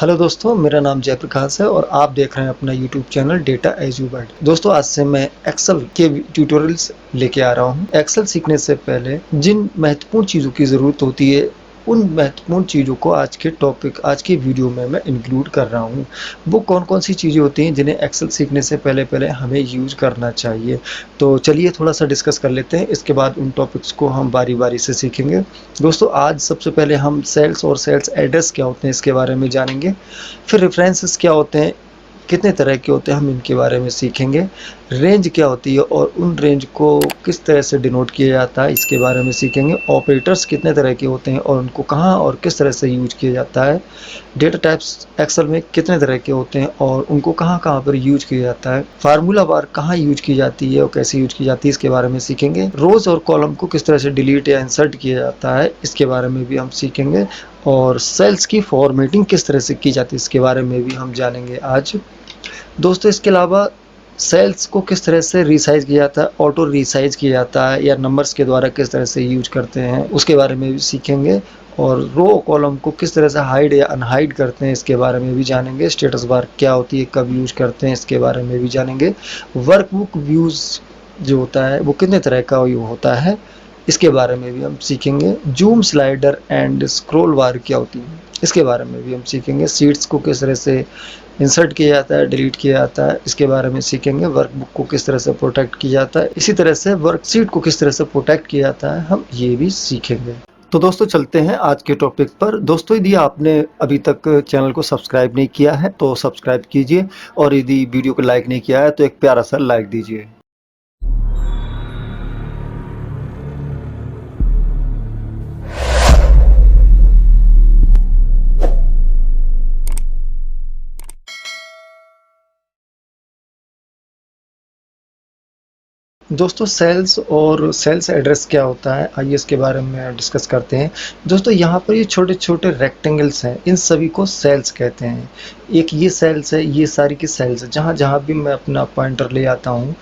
Hello दोस्तों, मेरा नाम जयप्रकाश है और आप देख रहे हैं अपना YouTube channel data as you word. दोस्तों, आज से मैं एक्सेल के ट्यूटोरियल्स लेके आ रहा हूँ। एक्सेल सीखने से पहले जिन महत्वपूर्ण चीज़ों की ज़रूरत होती है, उन महत्वपूर्ण चीज़ों को आज की वीडियो में मैं इंक्लूड कर रहा हूँ। वो कौन-कौन सी चीज़ें होती हैं जिन्हें एक्सेल सीखने से पहले हमें यूज़ करना चाहिए। तो चलिए थोड़ा-सा डिस्कस कर लेते हैं, इसके बाद उन टॉपिक्स को हम बारी-बारी से सीखेंगे। दोस्तों, आज सबसे पहले हम सेल्स और सेल्स एड्रेस क्या होते हैं इसके बारे में जानेंगे। फिर रेफरेंसेस क्या होते हैं, कितने तरह के होते हैं, हम इनके बारे में सीखेंगे। रेंज क्या होती है और उन रेंज को किस तरह से डिनोट किया जाता है, इसके बारे में सीखेंगे। ऑपरेटर्स कितने तरह के होते हैं और उनको कहाँ और किस तरह से यूज किया जाता है। डेटा टाइप्स एक्सेल में कितने तरह के होते हैं और उनको कहाँ पर यूज किया जाता है। फार्मूला बार कहाँ यूज की जाती है और कैसे यूज की जाती है, इसके बारे में सीखेंगे। रोज और कॉलम को किस तरह से डिलीट या इंसर्ट किया जाता है, इसके बारे में भी हम सीखेंगे। और सेल्स की फॉर्मेटिंग किस तरह से की जाती है, इसके बारे में भी हम जानेंगे आज। दोस्तों, इसके अलावा सेल्स को किस तरह से रिसाइज किया जाता है, ऑटो रिसाइज किया जाता है या नंबर्स के द्वारा किस तरह से यूज करते हैं, उसके बारे में भी सीखेंगे। और रो कॉलम को किस तरह से हाइड या अनहाइड करते हैं, इसके बारे में भी जानेंगे। स्टेटस बार क्या होती है, कब यूज करते हैं, इसके बारे में भी जानेंगे। वर्कबुक व्यूज जो होता है वो कितने तरह का होता है, इसके बारे में भी हम सीखेंगे। जूम स्लाइडर एंड स्क्रॉल बार क्या होती है, इसके बारे में भी हम सीखेंगे। शीट्स को किस तरह से इंसर्ट किया जाता है, डिलीट किया जाता है, इसके बारे में सीखेंगे। वर्कबुक को किस तरह से प्रोटेक्ट किया जाता है, इसी तरह से वर्कशीट को किस तरह से प्रोटेक्ट किया जाता है, हम ये भी सीखेंगे। तो दोस्तों, चलते हैं आज के टॉपिक पर। दोस्तों, यदि आपने अभी तक चैनल को सब्सक्राइब नहीं किया है तो सब्सक्राइब कीजिए, और यदि वीडियो को लाइक नहीं किया है तो एक प्यारा सा लाइक दीजिए। दोस्तों, सेल्स और सेल्स एड्रेस क्या होता है, आइए इसके बारे में डिस्कस करते हैं। दोस्तों, यहाँ पर ये छोटे छोटे रेक्टेंगल्स हैं, इन सभी को सेल्स कहते हैं। एक ये सेल्स है, ये सारी की सेल्स है। जहाँ जहाँ भी मैं अपना पॉइंटर ले आता हूँ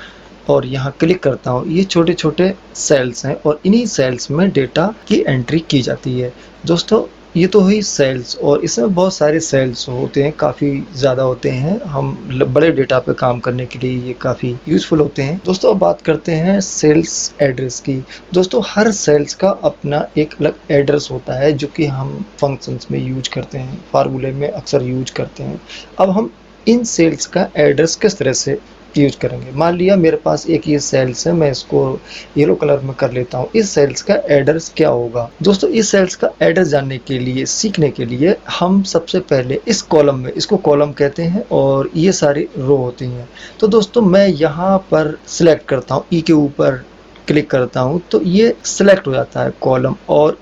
और यहाँ क्लिक करता हूँ, ये छोटे छोटे सेल्स हैं और इन्हीं सेल्स में डेटा की एंट्री की जाती है। दोस्तों, ये तो हुई सेल्स, और इसमें बहुत सारे सेल्स होते हैं, काफ़ी ज़्यादा होते हैं। हम बड़े डेटा पे काम करने के लिए ये काफ़ी यूज़फुल होते हैं। दोस्तों, अब बात करते हैं सेल्स एड्रेस की। दोस्तों, हर सेल्स का अपना एक अलग एड्रेस होता है जो कि हम फंक्शंस में यूज करते हैं, फार्मूले में अक्सर यूज करते हैं। अब हम इन सेल्स का एड्रेस किस तरह से यूज करेंगे। मान लिया मेरे पास एक ये सेल्स है, मैं इसको येलो कलर में कर लेता हूँ। इस सेल्स का एड्रेस क्या होगा। दोस्तों, इस सेल्स का एड्रेस जानने के लिए, सीखने के लिए, हम सबसे पहले इस कॉलम में, इसको कॉलम कहते हैं और ये सारी रो होती हैं। तो दोस्तों, मैं यहाँ पर सिलेक्ट करता हूँ, ई के ऊपर क्लिक करता हूँ तो ये सिलेक्ट हो जाता है कॉलम, और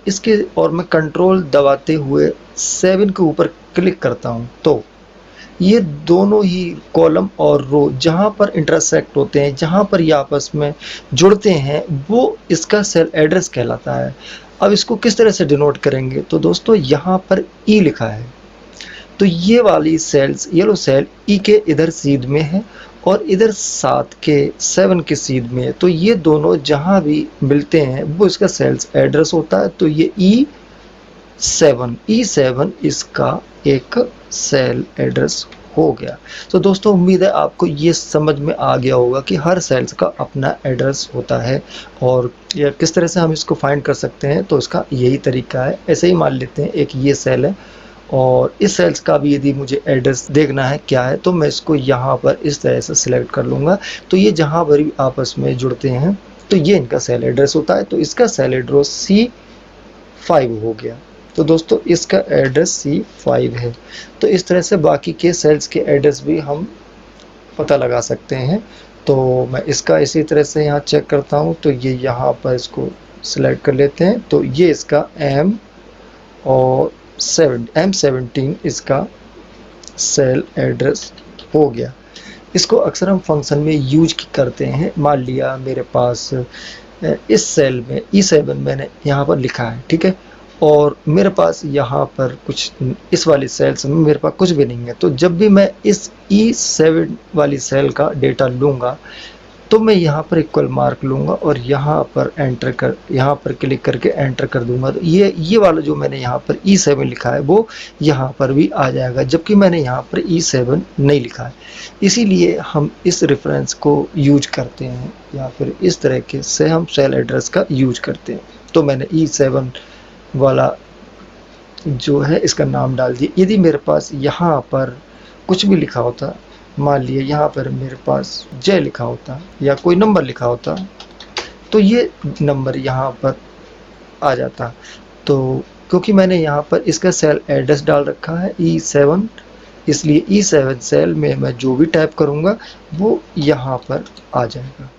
मैं कंट्रोल दबाते हुए 7 के ऊपर क्लिक करता हूँ तो ये दोनों ही कॉलम और रो जहाँ पर इंटरसेक्ट होते हैं, जहाँ पर ये आपस में जुड़ते हैं, वो इसका सेल एड्रेस कहलाता है। अब इसको किस तरह से डिनोट करेंगे, तो दोस्तों यहाँ पर ई लिखा है, तो ये वाली सेल्स, येलो सेल ई के इधर सीध में है और इधर 7 के सीध में है। तो ये दोनों जहाँ भी मिलते हैं वो इसका सेल्स एड्रेस होता है। तो ये E7 इसका एक सेल एड्रेस हो गया। तो दोस्तों, उम्मीद है आपको ये समझ में आ गया होगा कि हर सेल्स का अपना एड्रेस होता है और या किस तरह से हम इसको फाइंड कर सकते हैं। तो इसका यही तरीका है। ऐसे ही मान लेते हैं एक ये सेल है और इस सेल्स का भी यदि मुझे एड्रेस देखना है क्या है, तो मैं इसको यहाँ पर इस तरह से सिलेक्ट कर लूँगा। तो ये जहाँ पर भी आपस में जुड़ते हैं तो ये इनका सेल एड्रेस होता है। तो इसका सेल एड्रेस C5 हो गया। तो दोस्तों, इसका एड्रेस C5 है। तो इस तरह से बाकी के सेल्स के एड्रेस भी हम पता लगा सकते हैं। तो मैं इसका इसी तरह से यहाँ चेक करता हूँ, तो ये यहाँ पर इसको सिलेक्ट कर लेते हैं। तो ये इसका M17 इसका सेल एड्रेस हो गया। इसको अक्सर हम फंक्शन में यूज करते हैं। मान लिया मेरे पास इस सेल में E7 मैंने यहाँ पर लिखा है, ठीक है, और मेरे पास यहाँ पर कुछ, इस वाली सेल्स में मेरे पास कुछ भी नहीं है। तो जब भी मैं इस E7 वाली सेल का डेटा लूँगा, तो मैं यहाँ पर इक्वल मार्क लूँगा और यहाँ पर क्लिक करके एंटर कर दूंगा। तो ये वाला जो मैंने यहाँ पर E7 लिखा है वो यहाँ पर भी आ जाएगा, जबकि मैंने यहाँ पर E7 नहीं लिखा है। इसीलिए हम इस रेफरेंस को यूज करते हैं, या फिर इस तरीके से हम सेल एड्रेस का यूज करते हैं। तो मैंने E7 वाला जो है इसका नाम डाल दिया। यदि मेरे पास यहाँ पर कुछ भी लिखा होता, मान लिया यहाँ पर मेरे पास जय लिखा होता या कोई नंबर लिखा होता, तो ये नंबर यहाँ पर आ जाता। तो क्योंकि मैंने यहाँ पर इसका सेल एड्रेस डाल रखा है E7, इसलिए E7 सेल में मैं जो भी टाइप करूँगा वो यहाँ पर आ जाएगा।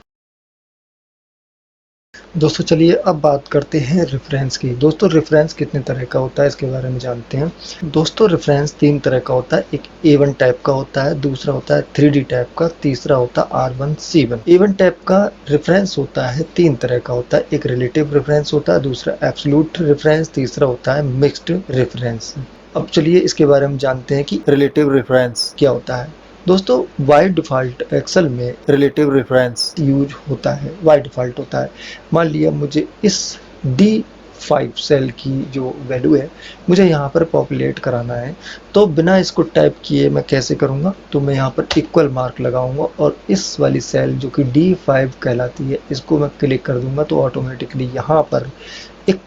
दोस्तों चलिए अब बात करते हैं रेफरेंस की। दोस्तों रेफरेंस कितने तरह का होता है इसके बारे में जानते हैं। दोस्तों रेफरेंस 3 तरह का होता है। एक A1 टाइप का होता है, दूसरा होता है 3D टाइप का, तीसरा होता है R1C1। A1 टाइप का रेफरेंस होता है 3 तरह का होता है। एक रिलेटिव रेफरेंस होता है, दूसरा एब्सोल्यूट रेफरेंस, तीसरा होता है मिक्स्ड रेफरेंस। अब चलिए इसके बारे में जानते हैं कि रिलेटिव रेफरेंस क्या होता है। दोस्तों बाय डिफ़ॉल्ट एक्सेल में रिलेटिव रेफरेंस यूज होता है, बाय डिफ़ॉल्ट होता है। मान लिया मुझे इस D5 सेल की जो वैल्यू है मुझे यहाँ पर पॉपुलेट कराना है, तो बिना इसको टाइप किए मैं कैसे करूँगा, तो मैं यहाँ पर इक्वल मार्क लगाऊंगा और इस वाली सेल जो कि D5 कहलाती है इसको मैं क्लिक कर दूंगा, तो ऑटोमेटिकली यहाँ पर एक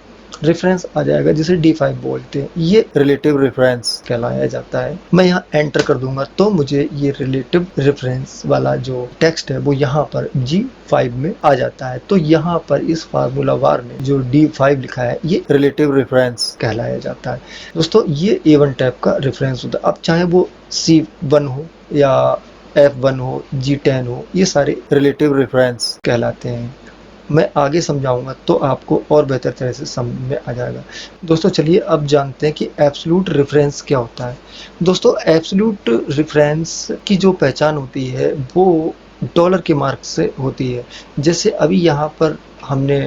रेफरेंस आ जाएगा जिसे D5 बोलते हैं। ये रिलेटिव रेफरेंस कहलाया जाता है। मैं यहाँ एंटर कर दूंगा तो मुझे ये रिलेटिव रेफरेंस वाला जो टेक्स्ट है वो यहाँ पर G5 में आ जाता है। तो यहाँ पर इस फार्मूला बार में जो D5 लिखा है ये रिलेटिव रेफरेंस कहलाया जाता है। दोस्तों ये A1 टाइप का रेफरेंस होता है। अब चाहे वो C1 हो या F1 हो, G10 हो, ये सारे रिलेटिव रेफरेंस कहलाते हैं। मैं आगे समझाऊंगा तो आपको और बेहतर तरह से समझ में आ जाएगा। दोस्तों चलिए अब जानते हैं कि एब्सोल्यूट रेफरेंस क्या होता है। दोस्तों एब्सोल्यूट रेफरेंस की जो पहचान होती है वो डॉलर के मार्क से होती है। जैसे अभी यहाँ पर हमने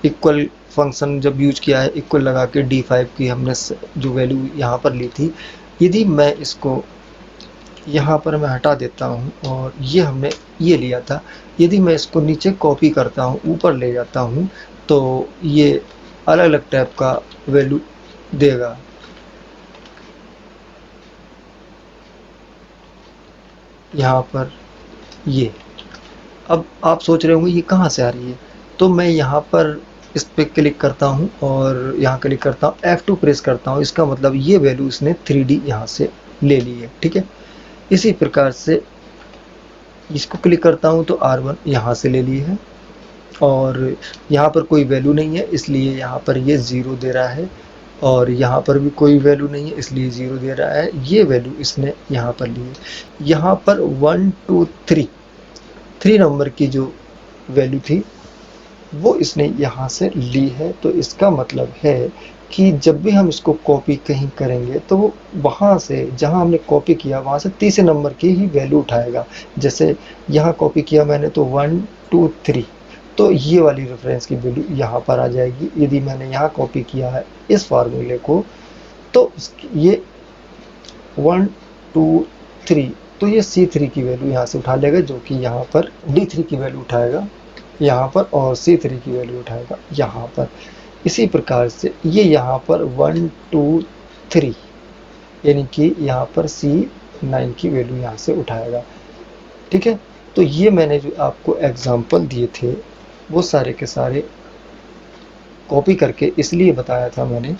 इक्वल फंक्शन जब यूज किया है, इक्वल लगा के D5 की हमने जो वैल्यू यहाँ पर ली थी, यदि मैं इसको यहाँ पर मैं हटा देता हूँ और ये हमने ये लिया था, यदि मैं इसको नीचे कॉपी करता हूँ ऊपर ले जाता हूँ तो ये अलग अलग टाइप का वैल्यू देगा। यहाँ पर ये, अब आप सोच रहे होंगे ये कहाँ से आ रही है, तो मैं यहाँ पर इस पे क्लिक करता हूँ और यहाँ क्लिक करता हूँ, F2 प्रेस करता हूँ, इसका मतलब ये वैल्यू इसने 3D यहाँ से ले ली है। ठीक है, इसी प्रकार से इसको क्लिक करता हूँ तो R1 यहाँ से ले ली है और यहाँ पर कोई वैल्यू नहीं है इसलिए यहाँ पर ये 0 दे रहा है, और यहाँ पर भी कोई वैल्यू नहीं है इसलिए 0 दे रहा है। ये वैल्यू इसने यहाँ पर ली है। यहाँ पर 1 2 3 नंबर की जो वैल्यू थी वो इसने यहाँ से ली है। तो इसका मतलब है कि जब भी हम इसको कॉपी कहीं करेंगे तो वो वहाँ से जहाँ हमने कॉपी किया वहाँ से तीसरे नंबर की ही वैल्यू उठाएगा। जैसे यहाँ कॉपी किया मैंने तो 1 2 3, तो ये वाली रेफरेंस की वैल्यू यहाँ पर आ जाएगी। यदि मैंने यहाँ कॉपी किया है इस फार्मूले को तो ये 1 2 3, तो ये C3 की वैल्यू यहाँ से उठा लेगा, जो कि यहाँ पर D3 की वैल्यू उठाएगा यहाँ पर और C3 की वैल्यू उठाएगा यहाँ पर। इसी प्रकार से ये यहाँ पर 1 2 3 यानी कि यहाँ पर C9 की वैल्यू यहाँ से उठाएगा। ठीक है, तो ये मैंने जो आपको एग्जाम्पल दिए थे वो सारे के सारे कॉपी करके इसलिए बताया था मैंने,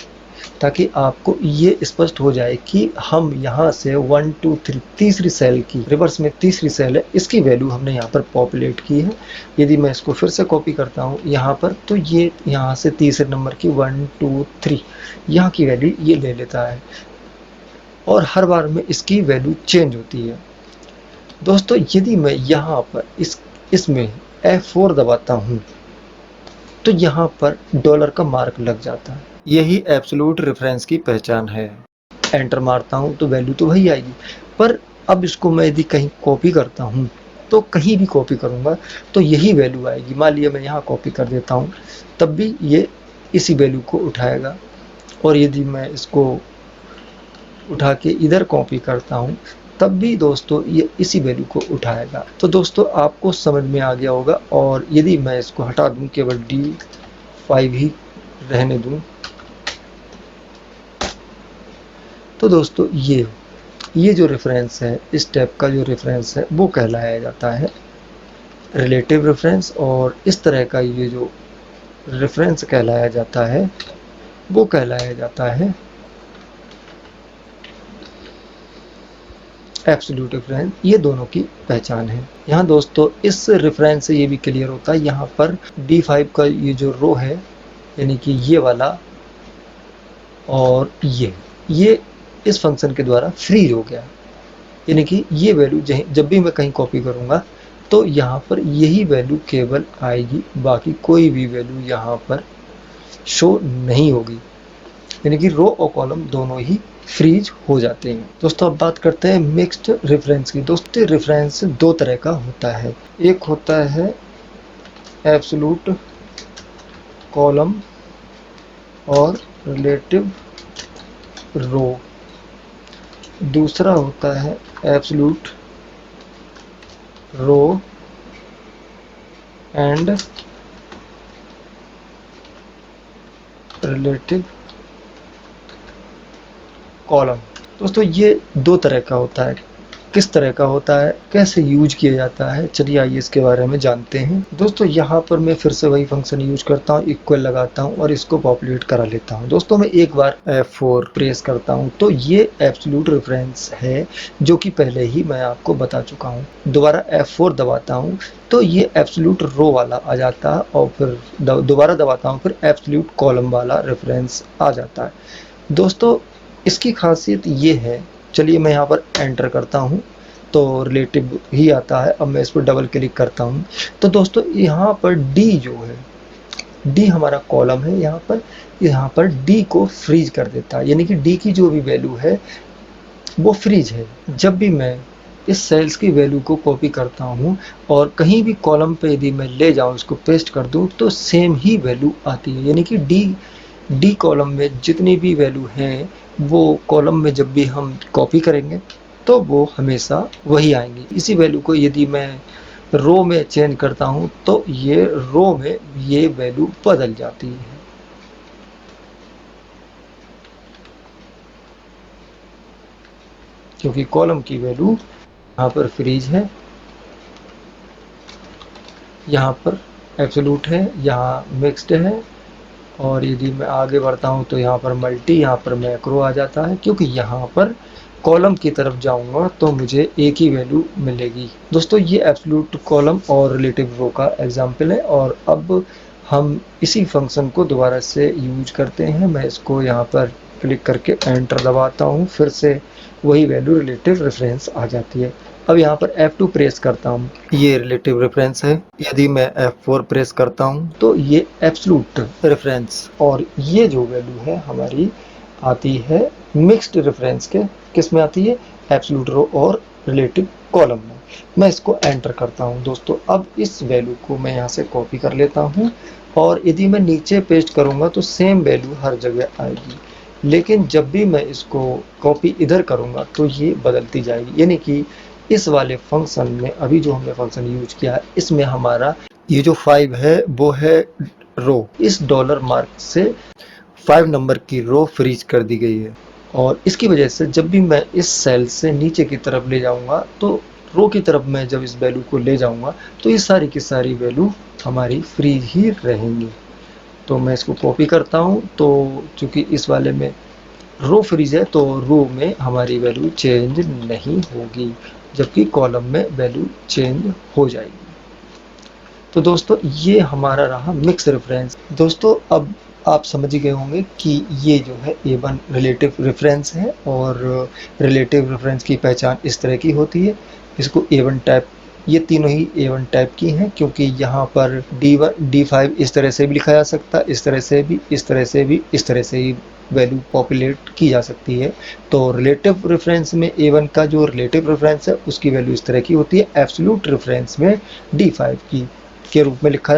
ताकि आपको ये स्पष्ट हो जाए कि हम यहाँ से 1 2 3 तीसरी सेल की रिवर्स में तीसरी सेल है इसकी वैल्यू हमने यहाँ पर पॉपुलेट की है। यदि मैं इसको फिर से कॉपी करता हूँ यहाँ पर तो ये यहाँ से तीसरे नंबर की 1 2 3 यहाँ की वैल्यू ये ले लेता है और हर बार में इसकी वैल्यू चेंज होती है। दोस्तों यदि मैं यहाँ पर इसमें F4 दबाता हूँ तो यहाँ पर डॉलर का मार्क लग जाता है। यही एब्सोल्यूट रेफरेंस की पहचान है। एंटर मारता हूँ तो वैल्यू तो वही आएगी, पर अब इसको मैं यदि कहीं कॉपी करता हूँ तो कहीं भी कॉपी करूँगा तो यही वैल्यू आएगी। मान लिया मैं यहाँ कॉपी कर देता हूँ तब भी ये इसी वैल्यू को उठाएगा, और यदि मैं इसको उठा के इधर कॉपी करता हूँ तब भी दोस्तों ये इसी वैल्यू को उठाएगा। तो दोस्तों आपको समझ में आ गया होगा। और यदि मैं इसको हटा दूं, केवल D5 ही रहने दूं, तो दोस्तों ये जो रेफरेंस है, इस टाइप का जो रेफरेंस है वो कहलाया जाता है रिलेटिव रेफरेंस। और इस तरह का ये जो रेफरेंस कहलाया जाता है वो कहलाया जाता है एब्सोल्यूट रेफरेंस। ये दोनों की पहचान है। यहाँ दोस्तों इस रेफरेंस से ये भी क्लियर होता है, यहाँ पर D5 का ये जो रो है, यानी कि ये वाला और ये इस फंक्शन के द्वारा फ्री हो गया। यानी कि ये वैल्यू जब भी मैं कहीं कॉपी करूँगा तो यहाँ पर यही वैल्यू केवल आएगी, बाकी कोई भी वैल्यू यहाँ पर शो नहीं होगी। यानी कि रो और कॉलम दोनों ही फ्रीज हो जाते हैं। दोस्तों अब बात करते हैं मिक्स्ड रेफरेंस की। दोस्तों रेफरेंस दो तरह का होता है, एक होता है एब्सोल्यूट कॉलम और रिलेटिव रो, दूसरा होता है absolute row and relative column. दोस्तों ये दो तरह का होता है। किस तरह का होता है, कैसे यूज किया जाता है, चलिए आइए इसके बारे में जानते हैं। दोस्तों यहाँ पर मैं फिर से वही फंक्शन यूज करता हूँ, इक्वल लगाता हूँ और इसको पॉपुलेट करा लेता हूँ। दोस्तों मैं एक बार F4 प्रेस करता हूँ तो ये एब्सोल्यूट रेफरेंस है, जो कि पहले ही मैं आपको बता चुका हूँ। दोबारा F4 दबाता हूँ तो ये एब्सोल्यूट रो वाला आ जाता है और फिर दोबारा दबाता हूँ, फिर एब्सोल्यूट कॉलम वाला रेफरेंस आ जाता है। दोस्तों इसकी खासियत ये है, चलिए मैं यहाँ पर एंटर करता हूँ तो रिलेटिव ही आता है। अब मैं इस पर डबल क्लिक करता हूँ तो दोस्तों यहाँ पर D जो है, D हमारा कॉलम है, यहाँ पर D को फ्रीज कर देता है। यानी कि D की जो भी वैल्यू है वो फ्रीज है। जब भी मैं इस सेल्स की वैल्यू को कॉपी करता हूँ और कहीं भी कॉलम पे यदि मैं ले जाऊँ, इसको पेस्ट कर दूँ तो सेम ही वैल्यू आती है। यानी कि D कॉलम में जितनी भी वैल्यू हैं वो कॉलम में जब भी हम कॉपी करेंगे तो वो हमेशा वही आएंगी। इसी वैल्यू को यदि मैं रो में चेंज करता हूँ तो ये रो में ये वैल्यू बदल जाती है। क्योंकि कॉलम की वैल्यू यहाँ पर फ्रीज है, यहाँ पर एब्सोल्यूट है, यहाँ मिक्स्ड है, और यदि मैं आगे बढ़ता हूँ तो यहाँ पर मल्टी, यहाँ पर मैक्रो आ जाता है। क्योंकि यहाँ पर कॉलम की तरफ जाऊँगा तो मुझे एक ही वैल्यू मिलेगी। दोस्तों ये एब्सोल्यूट कॉलम और रिलेटिव रो का एग्जाम्पल है। और अब हम इसी फंक्शन को दोबारा से यूज करते हैं। मैं इसको यहाँ पर क्लिक करके एंटर दबाता हूँ, फिर से वही वैल्यू रिलेटिव रेफरेंस आ जाती है। अब यहाँ पर F2 प्रेस करता हूँ, ये रिलेटिव रेफरेंस है। यदि मैं F4 प्रेस करता हूँ तो ये एब्सोल्यूट रेफरेंस, और ये जो वैल्यू है हमारी आती है मिक्स्ड रेफरेंस के। किस में आती है, एब्सोल्यूट रो और रिलेटिव कॉलम में। मैं इसको एंटर करता हूँ। दोस्तों अब इस वैल्यू को मैं यहाँ से कॉपी कर लेता हूँ और यदि मैं नीचे पेस्ट करूँगा तो सेम वैल्यू हर जगह आएगी। लेकिन जब भी मैं इसको कॉपी इधर करूँगा तो ये बदलती जाएगी। यानी कि इस वाले फंक्शन में, अभी जो हमने फंक्शन यूज किया है, इसमें हमारा ये जो 5 है वो है रो। इस डॉलर मार्क से 5 नंबर की रो फ्रीज कर दी गई है। और इसकी वजह से जब भी मैं इस सेल से नीचे की तरफ ले जाऊंगा तो रो की तरफ मैं जब इस वैल्यू को ले जाऊंगा तो ये सारी की सारी वैल्यू हमारी फ्रीज ही रहेंगी। तो मैं इसको कॉपी करता हूँ, तो चूंकि इस वाले में रो फ्रीज है तो रो में हमारी वैल्यू चेंज नहीं होगी, जबकि कॉलम में वैल्यू चेंज हो जाएगी। तो दोस्तों ये हमारा रहा मिक्स रेफरेंस। दोस्तों अब आप समझ गए होंगे कि ये जो है A1 रिलेटिव रेफरेंस है, और रिलेटिव रेफरेंस की पहचान इस तरह की होती है। इसको A1 टाइप, ये तीनों ही A1 टाइप की हैं, क्योंकि यहाँ पर D5 इस तरह से भी लिखा जा सकता है, इस तरह से भी, इस तरह से भी, इस तरह से ही वैल्यू पॉपुलेट की जा सकती है। तो रिलेटिव रेफरेंस में A1 का जो रिलेटिव रेफरेंस है उसकी वैल्यू इस तरह की होती है। एब्सोल्यूट रेफरेंस में D5 की के रूप में लिखा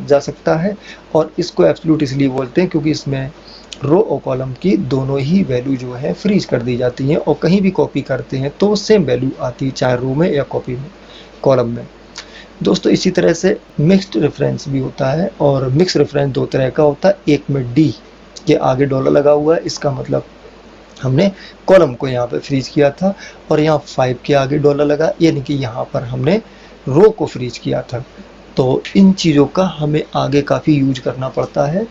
जा सकता है। और इसको एब्सोल्यूट इसलिए बोलते हैं क्योंकि इसमें रो और कॉलम की दोनों ही वैल्यू जो है फ्रीज कर दी जाती हैं, और कहीं भी कॉपी करते हैं तो सेम वैल्यू आती है, चाहे रो में या कॉपी में, कॉलम में। दोस्तों इसी तरह से मिक्स्ड रेफरेंस भी होता है, और मिक्स रेफरेंस दो तरह का होता है। एक में डी के आगे डॉलर लगा हुआ है, इसका मतलब हमने कॉलम को यहाँ पे फ्रीज किया था, और यहाँ 5 के आगे डॉलर लगा, यानी कि यहाँ पर हमने रो को फ्रीज किया था। तो इन चीज़ों का हमें आगे काफ़ी यूज करना पड़ता है,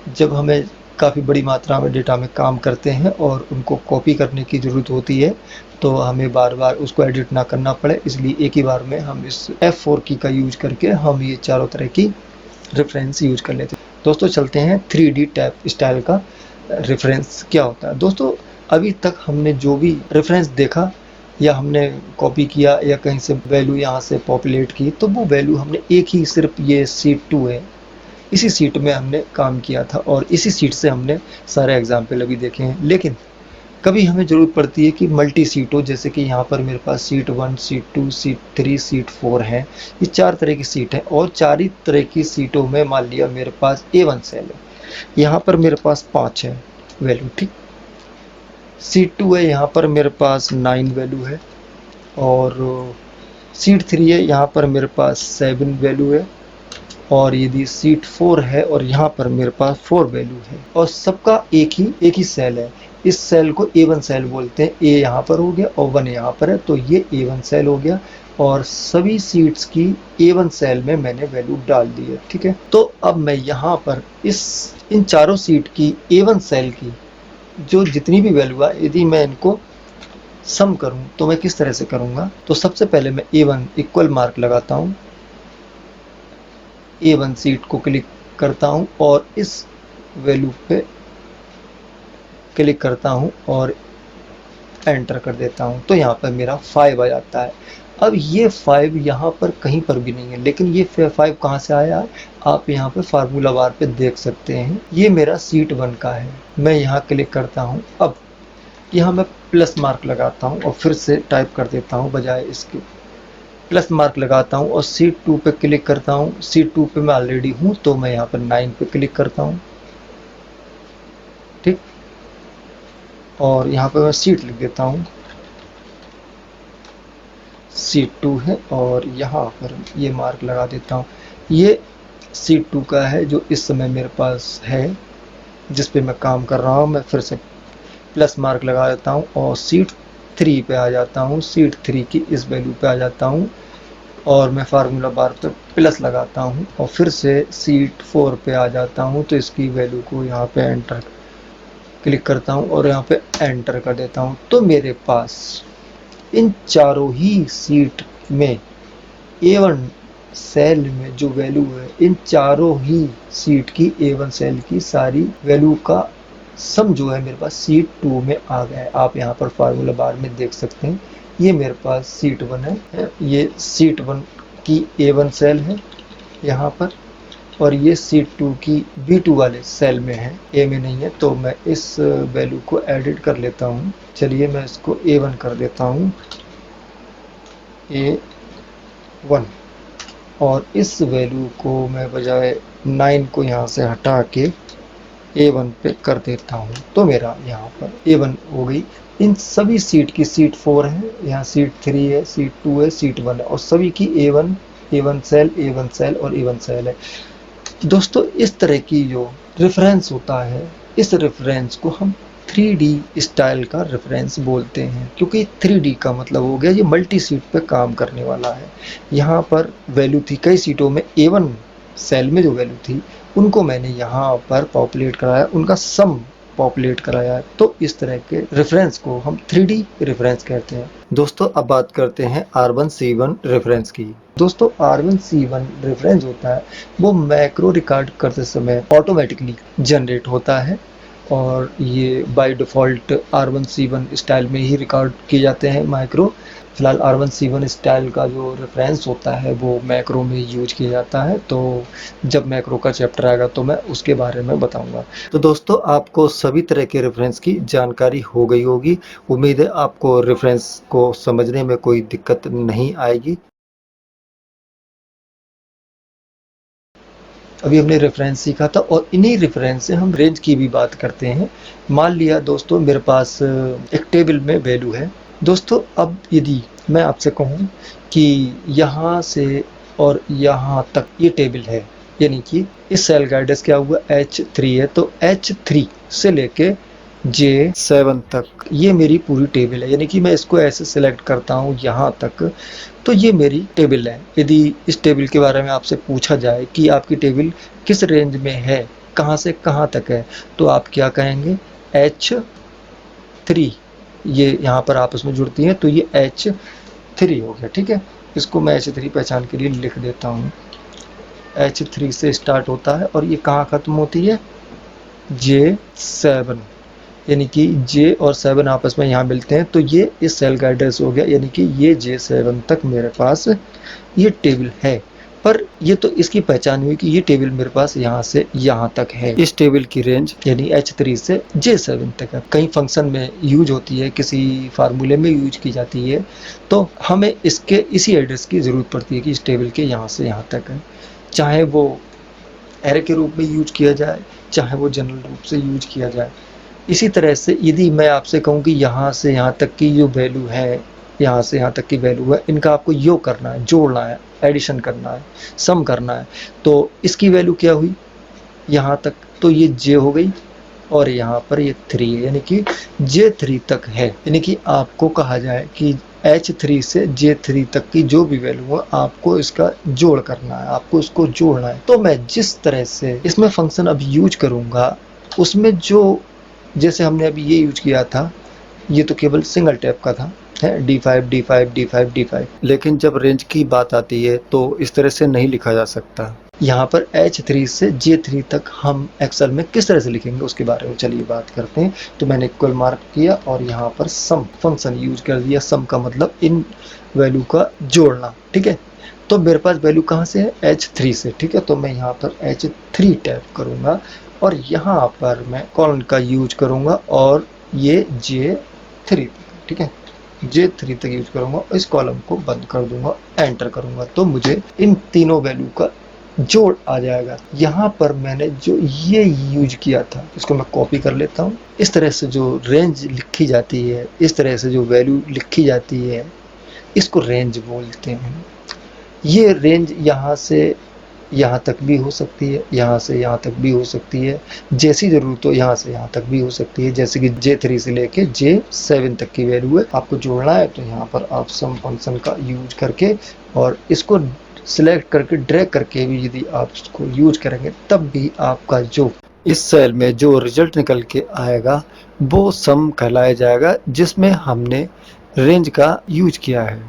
जब हमें काफ़ी बड़ी मात्रा में डेटा में काम करते हैं और उनको कॉपी करने की ज़रूरत होती है, तो हमें बार बार उसको एडिट ना करना पड़े, इसलिए एक ही बार में हम इस F4 की का यूज करके हम ये चारों तरह की रेफरेंस यूज कर लेते हैं। दोस्तों चलते हैं 3D टैब स्टाइल का रेफरेंस क्या होता है। दोस्तों अभी तक हमने जो भी रेफरेंस देखा, या हमने कॉपी किया, या कहीं से वैल्यू यहाँ से पॉपुलेट की, तो वो वैल्यू हमने एक ही, सिर्फ ये सीट 2 है, इसी सीट में हमने काम किया था, और इसी सीट से हमने सारे एग्जाम्पल अभी देखे हैं। लेकिन कभी हमें ज़रूरत पड़ती है कि मल्टी सीट हो, जैसे कि यहाँ पर मेरे पास सीट 1, सीट 2, सीट 3, सीट 4 है। ये 4 तरह की सीट है, और 4 ही तरह की सीटों में मान लिया मेरे पास A1 सेल है, यहाँ पर मेरे पास 5 है वैल्यू, ठीक। सीट 2 है, यहाँ पर मेरे पास 9 वैल्यू है, और सीट 3 है, यहाँ पर मेरे पास 7 वैल्यू है, और यदि सीट 4 है और यहाँ पर मेरे पास 4 वैल्यू है, और सबका एक ही सेल है। इस सेल को A1 सेल बोलते हैं। A यहाँ पर हो गया और 1 यहाँ पर है, तो ये A1 सेल हो गया, और सभी सीट्स की A1 सेल में मैंने वैल्यू डाल दी है, ठीक है। तो अब मैं यहाँ पर इन चारों सीट की A1 सेल की जो जितनी भी वैल्यू है, यदि मैं इनको सम करूँ तो मैं किस तरह से करूँगा। तो सबसे पहले मैं A1 इक्वल मार्क लगाता हूँ, A1 सीट को क्लिक करता हूं, और इस वैल्यू पे क्लिक करता हूं और एंटर कर देता हूं, तो यहाँ पर मेरा 5 आ जाता है। अब ये 5 यहाँ पर कहीं पर भी नहीं है, लेकिन ये 5 कहाँ से आया, आप यहाँ पे फार्मूला बार पे देख सकते हैं। ये मेरा सीट 1 का है, मैं यहाँ क्लिक करता हूँ। अब यहाँ मैं प्लस मार्क लगाता हूँ और फिर से टाइप कर देता हूँ, बजाय इसके प्लस मार्क लगाता हूँ, और सीट 2 पे क्लिक करता हूँ। सीट 2 पे मैं ऑलरेडी हूँ, तो मैं यहाँ पर 9 पे क्लिक करता हूँ, ठीक। और यहाँ पे मैं सीट लिख देता हूँ, सीट 2 है, और यहाँ पर ये मार्क लगा देता हूँ। ये सीट 2 का है जो इस समय मेरे पास है, जिस पे मैं काम कर रहा हूँ। मैं फिर से प्लस मार्क लगा देता हूँ और सीट 3 पे आ जाता हूँ, सीट 3 की इस वैल्यू पे आ जाता हूँ, और मैं फार्मूला बार पे प्लस लगाता हूँ, और फिर से सीट 4 पे आ जाता हूँ, तो इसकी वैल्यू को यहाँ पे एंटर क्लिक करता हूँ और यहाँ पे एंटर कर देता हूँ। तो मेरे पास इन चारों ही सीट में A1 सेल में जो वैल्यू है, इन चारों ही सीट की A1 सेल की सारी वैल्यू का सम जो है मेरे पास सीट 2 में आ गया है। आप यहाँ पर फार्मूला बार में देख सकते हैं, ये मेरे पास सीट 1 है, ये सीट 1 की A1 सेल है यहाँ पर, और ये सीट 2 की B2 वाले सेल में है, A में नहीं है। तो मैं इस वैल्यू को एडिट कर लेता हूँ। चलिए मैं इसको A1 कर देता हूँ, A1, और इस वैल्यू को मैं बजाय 9 को यहाँ से हटा के A1 पे कर देता हूँ, तो मेरा यहाँ पर A1 हो गई। इन सभी सीट की सीट 4 है, यहाँ सीट 3 है, सीट 2 है, सीट 1 है, और सभी की A1, A1 cell, A1 cell और A1 सेल है। दोस्तों इस तरह की जो रेफरेंस होता है, इस रेफरेंस को हम 3D स्टाइल का रेफरेंस बोलते हैं, क्योंकि 3D का मतलब हो गया ये मल्टी सीट पे काम करने वाला है। यहाँ पर वैल्यू थी कई सीटों में, A1 सेल में जो वैल्यू थी उनको मैंने यहाँ पर पॉपुलेट कराया, उनका सम पॉपुलेट कराया है। तो इस तरह के रेफरेंस को हम 3D रेफरेंस कहते हैं। दोस्तों अब बात करते हैं R1C1 रेफरेंस की। दोस्तों R1C1 रेफरेंस होता है वो मैक्रो रिकॉर्ड करते समय ऑटोमेटिकली जनरेट होता है, और ये बाय डिफ़ॉल्ट R1C1 स्टाइल में ही रिकॉर्ड किए जाते हैं मैक्रो। फिलहाल R1C1 स्टाइल का जो रेफरेंस होता है वो मैक्रो में यूज किया जाता है, तो जब मैक्रो का चैप्टर आएगा तो मैं उसके बारे में बताऊंगा। तो दोस्तों आपको सभी तरह के रेफरेंस की जानकारी हो गई होगी। उम्मीद है आपको रेफरेंस को समझने में कोई दिक्कत नहीं आएगी। अभी हमने रेफरेंस सीखा था और इन्हीं रेफरेंस से हम रेंज की भी बात करते हैं। मान लिया दोस्तों मेरे पास एक टेबल में वैल्यू है। दोस्तों अब यदि मैं आपसे कहूँ कि यहाँ से और यहाँ तक ये टेबल है, यानी कि इस सेल का एड्रेस क्या हुआ H3 है, तो H3 से लेके J7 तक ये मेरी पूरी टेबल है। यानी कि मैं इसको ऐसे सिलेक्ट करता हूँ यहाँ तक, तो ये मेरी टेबल है। यदि इस टेबल के बारे में आपसे पूछा जाए कि आपकी टेबल किस रेंज में है, कहाँ से कहाँ तक है, तो आप क्या कहेंगे H3। ये यहाँ पर आपस में जुड़ती हैं तो ये H3 हो गया। ठीक है, इसको मैं H3 पहचान के लिए लिख देता हूँ। H3 से स्टार्ट होता है और ये कहाँ ख़त्म होती है J7, यानी कि J और 7 आपस में यहाँ मिलते हैं तो ये इस सेल का एड्रेस हो गया। यानी कि ये J7 तक मेरे पास ये टेबल है। पर ये तो इसकी पहचान हुई कि ये टेबल मेरे पास यहाँ से यहाँ तक है। इस टेबल की रेंज यानी H3 से J7 तक है। कई फंक्शन में यूज होती है, किसी फार्मूले में यूज की जाती है, तो हमें इसके इसी एड्रेस की ज़रूरत पड़ती है कि इस टेबल के यहाँ से यहाँ तक है। चाहे वो एरे के रूप में यूज किया जाए, चाहे वो जनरल रूप से यूज किया जाए। इसी तरह से यदि मैं आपसे कहूँ कि यहाँ से यहाँ तक की जो वैल्यू है, यहाँ से यहाँ तक की वैल्यू है, इनका आपको योग करना है, जोड़ना है, एडिशन करना है, सम करना है, तो इसकी वैल्यू क्या हुई यहाँ तक, तो ये J हो गई और यहाँ पर ये 3 है, यानी कि J3 तक है। यानी कि आपको कहा जाए कि H3 से J3 तक की जो भी वैल्यू है आपको इसका जोड़ करना है, आपको इसको जोड़ना है। तो मैं जिस तरह से इसमें फंक्शन अब यूज करूँगा उसमें जो, जैसे हमने अभी ये यूज किया था, ये तो केवल सिंगल टैप का था, है D5 D5 D5 D5। लेकिन जब रेंज की बात आती है तो इस तरह से नहीं लिखा जा सकता। यहाँ पर H3 से J3 तक हम एक्सेल में किस तरह से लिखेंगे उसके बारे में चलिए बात करते हैं। तो मैंने इक्वल मार्क किया और यहाँ पर सम फंक्शन यूज कर दिया। सम का मतलब इन वैल्यू का जोड़ना। ठीक है, तो मेरे पास वैल्यू कहाँ से है H3 से। ठीक है, तो मैं यहाँ पर H3 टैप करूँगा और यहाँ पर मैं कॉलन का यूज करूँगा और ये J3 तक। ठीक है, J3 तक यूज करूँगा और इस कॉलम को बंद कर दूंगा, एंटर करूँगा, तो मुझे इन तीनों वैल्यू का जोड़ आ जाएगा। यहाँ पर मैंने जो ये यूज किया था इसको मैं कॉपी कर लेता हूँ। इस तरह से जो रेंज लिखी जाती है, इस तरह से जो वैल्यू लिखी जाती है, इसको रेंज बोलते हैं। ये रेंज यहाँ से यहाँ तक भी हो सकती है, यहाँ से यहाँ तक भी हो सकती है, जैसी ज़रूरत हो यहाँ से यहाँ तक भी हो सकती है। जैसे कि J3 से लेके J7 तक की वैल्यू है, आपको जोड़ना है तो यहाँ पर आप सम फंक्शन का यूज करके और इसको सिलेक्ट करके ड्रैग करके भी यदि आप इसको यूज करेंगे तब भी आपका जो इस सेल में जो रिजल्ट निकल के आएगा वो सम कहलाया जाएगा, जिसमें हमने रेंज का यूज किया है।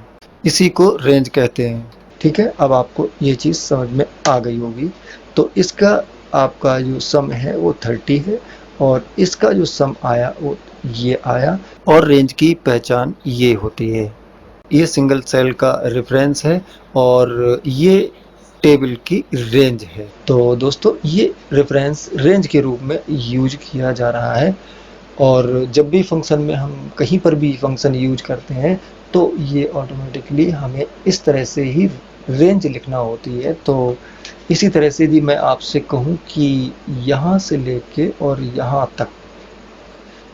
इसी को रेंज कहते हैं। ठीक है, अब आपको ये चीज़ समझ में आ गई होगी। तो इसका आपका जो सम है वो 30 है और इसका जो सम आया वो ये आया और रेंज की पहचान ये होती है। ये सिंगल सेल का रेफरेंस है और ये टेबल की रेंज है। तो दोस्तों ये रेफरेंस रेंज के रूप में यूज किया जा रहा है और जब भी फंक्शन में हम कहीं पर भी फंक्शन यूज करते हैं तो ये ऑटोमेटिकली हमें इस तरह से ही रेंज लिखना होती है। तो इसी तरह से यदि मैं आपसे कहूँ कि यहाँ से लेके और यहाँ तक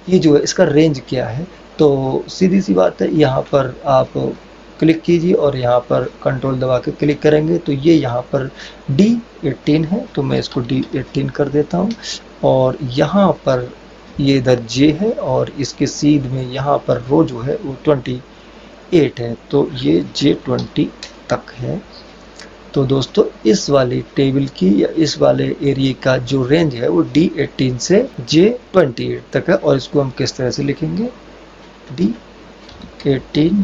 ये जो है इसका रेंज क्या है, तो सीधी सी बात है, यहाँ पर आप क्लिक कीजिए और यहाँ पर कंट्रोल दबा के क्लिक करेंगे तो ये यहाँ पर D18 है, तो मैं इसको D18 कर देता हूँ और यहाँ पर ये इधर J है और इसके सीध में यहाँ पर रो जो है वो 28 है, तो ये J20 तक है। तो दोस्तों इस वाली टेबल की या इस वाले एरिया का जो रेंज है वो D18 से J28 तक है और इसको हम किस तरह से लिखेंगे D18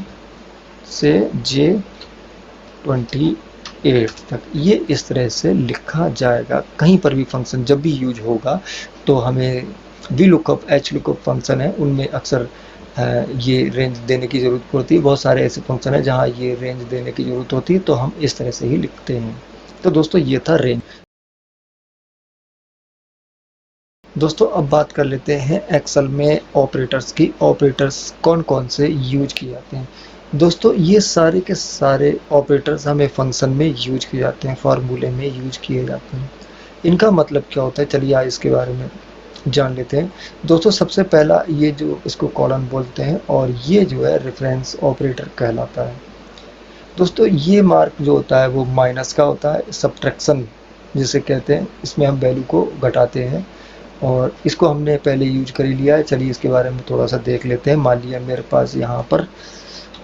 से J28 तक, ये इस तरह से लिखा जाएगा। कहीं पर भी फंक्शन जब भी यूज होगा तो हमें VLOOKUP HLOOKUP फंक्शन है उनमें अक्सर ये रेंज देने की ज़रूरत पड़ती है। बहुत सारे ऐसे फंक्शन है जहाँ ये रेंज देने की ज़रूरत होती है, तो हम इस तरह से ही लिखते हैं। तो दोस्तों ये था रेंज। दोस्तों अब बात कर लेते हैं एक्सेल में ऑपरेटर्स की। ऑपरेटर्स कौन कौन से यूज किए जाते हैं। दोस्तों ये सारे के सारे ऑपरेटर्स हमें फंक्शन में यूज किए जाते हैं, फार्मूले में यूज किए जाते हैं। इनका मतलब क्या होता है, चलिए आज इसके बारे में जान लेते हैं। दोस्तों सबसे पहला ये जो इसको कॉलन बोलते हैं और ये जो है रेफरेंस ऑपरेटर कहलाता है। दोस्तों ये मार्क जो होता है वो माइनस का होता है, सब्ट्रैक्शन जिसे कहते हैं, इसमें हम वैल्यू को घटाते हैं और इसको हमने पहले यूज कर ही लिया है। चलिए इसके बारे में थोड़ा सा देख लेते हैं। मान लिया मेरे पास यहाँ पर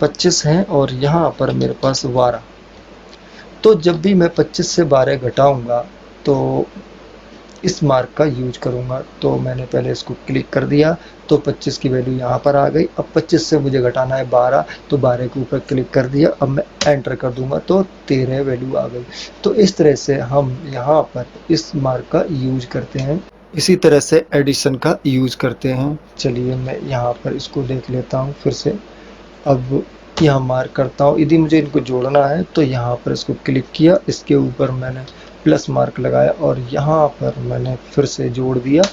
25 हैं और यहाँ पर मेरे पास 12, तो जब भी मैं 25 से 12 घटाऊंगा तो इस मार्क का यूज करूंगा। तो मैंने पहले इसको क्लिक कर दिया तो 25 की वैल्यू यहाँ पर आ गई। अब 25 से मुझे घटाना है 12, तो 12 के ऊपर क्लिक कर दिया। अब मैं एंटर कर दूंगा तो 13 वैल्यू आ गई। तो इस तरह से हम यहाँ पर इस मार्क का यूज करते हैं। इसी तरह से एडिशन का यूज करते हैं। चलिए मैं यहाँ पर इसको देख लेता हूँ फिर से। अब यहाँ मार्क करता हूँ, यदि मुझे इनको जोड़ना है तो यहाँ पर इसको क्लिक किया, इसके ऊपर मैंने प्लस मार्क लगाया और यहाँ पर मैंने फिर से जोड़ दिया